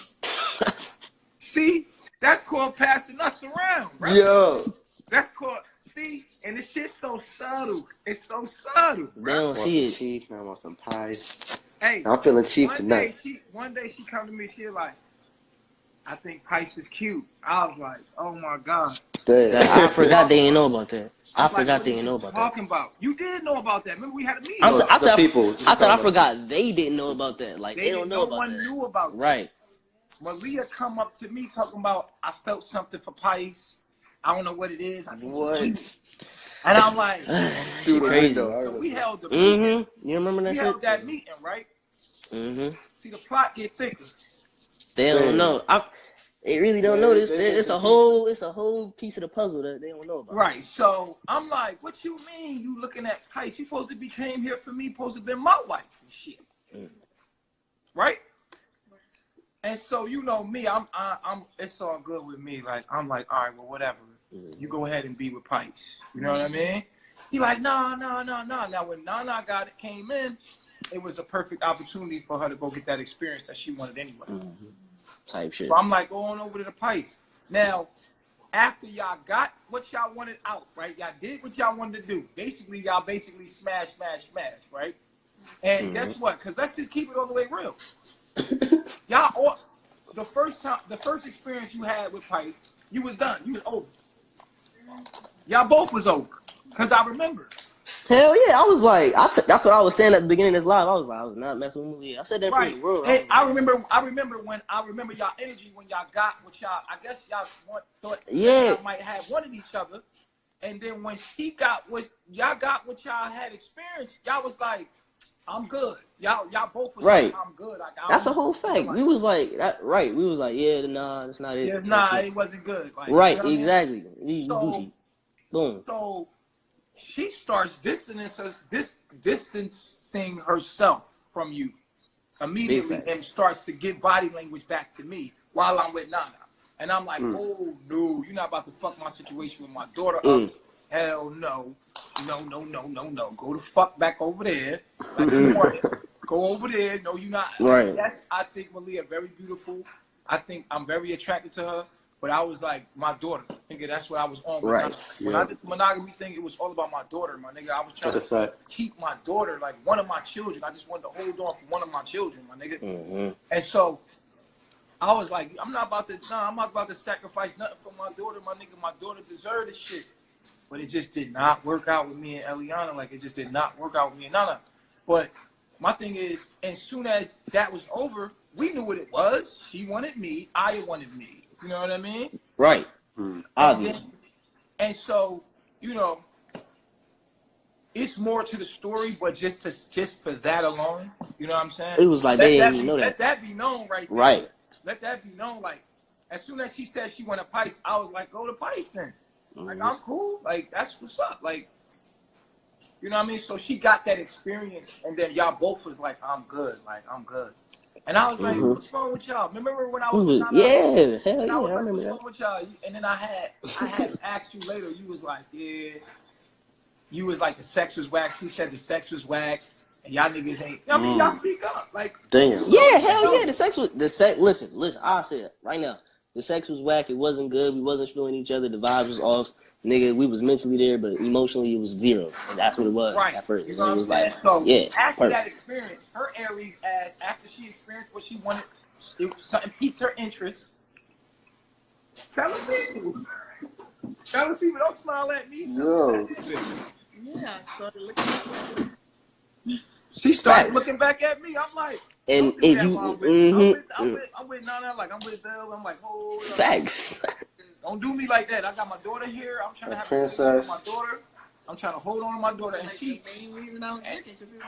See? That's called passing us around, right? Yo. That's called, see? And this shit's so subtle. It's so subtle, They bro. don't see it. Chief, now I want some pies. Hey, I'm feeling Chief tonight. One day she come to me, she like, I think Pisce is cute. I was like, oh my God. I forgot they didn't know about that. I forgot What they are didn't you know about that. talking about? You did know about that. Remember we had a meeting. I said I people. forgot they didn't know about that. Like they don't know no about one that. knew about that. Right. Malia come up to me talking about I felt something for Pisce. I don't know what it is. I think it's cute. And I'm like, Through the Crazy. window. so we held the meeting. You remember that We shit? held that meeting, right? See, the plot get thicker. They don't know. They really don't know this. It's a whole piece of the puzzle that they don't know about. Right. So I'm like, what you mean you looking at Pisce? You supposed to be came here for me, supposed to be my wife and shit. Right? And so you know me, I'm it's all good with me. Like I'm like, all right, well, whatever. You go ahead and be with Pisce. You know what I mean? He like, no. Now when Nana came in, it was a perfect opportunity for her to go get that experience that she wanted anyway. Type shit. So I'm like, going over to the Pisce. Now, after y'all got what y'all wanted out, right? Y'all did what y'all wanted to do. Basically, y'all smash, right? And guess what? Because let's just keep it all the way real. Y'all all, the first experience you had with Pisce, you was done. You was over. Y'all both was over. Because I remember. Hell yeah, I was like, that's what I was saying at the beginning of this live. I was like, I was not messing with Malia. I said that for the world. Hey, I remember y'all energy when y'all got what y'all. I guess y'all thought y'all might have wanted each other, and then when she got what y'all had experienced, y'all was like, I'm good. Y'all both was right. Like, I'm good. That's a whole fact. We was like that. Right. We was like, yeah, nah, that's not it. Yeah, nah, it wasn't good. Like, right. You know exactly. So, boom. So she starts distancing herself from you immediately and starts to give body language back to me while I'm with Nana. And I'm like, oh, no, you're not about to fuck my situation with my daughter up. Hell no. No. Go the fuck back over there. Like you want it. Go over there. No, you're not. Right. Yes, I think Malia very beautiful. I think I'm very attracted to her. But I was like, my daughter. Nigga, that's what I was on with. Right. When I did the monogamy thing, it was all about my daughter, my nigga. I was trying to keep my daughter, like one of my children. I just wanted to hold on for one of my children, my nigga. And so I was like, I'm not about to sacrifice nothing for my daughter, my nigga. My daughter deserved this shit. But it just did not work out with me and Eliana. Like, it just did not work out with me and Nana. But my thing is, as soon as that was over, we knew what it was. She wanted me. I wanted me. You know what I mean? Right. Obvious. And so, you know, it's more to the story, but just for that alone, you know what I'm saying? It was like they didn't even know that. Let that be known right there. Right. Let that be known. Like, as soon as she said she wanted Pisce, I was like, go to Pisce then. Like, I'm cool. Like, that's what's up. Like, you know what I mean? So she got that experience, and then y'all both was like, I'm good. Like, I'm good. And I was like, what's wrong with y'all? Remember when I was with Nana? Yeah, hell and yeah, I was I like, remember what's that. wrong with y'all? And then I had asked you later, you was like, yeah. You was like, the sex was whack. She said the sex was whack. And y'all niggas ain't. I mean, y'all speak up. Like, damn. Yeah, hell yeah. Listen, I'll say it right now. The sex was whack. It wasn't good. We wasn't feeling each other. The vibes was off. Nigga, we was mentally there, but emotionally it was zero. And that's what it was at first. You know what I'm was saying? like, so yeah, after that experience, her Aries ass, after she experienced what she wanted, something piqued her interest. Tell the people. Don't smile at me. Yo. Yeah, I started looking. She started looking back at me. I'm like, and don't do if that you, while I'm with Nana. Like, I'm with Belle. I'm like, hold up. facts. Don't do me like that. I got my daughter here. I'm trying to have a princess. relationship with my daughter. I'm trying to hold on to my daughter. And Like she, the main reason I was looking, because it's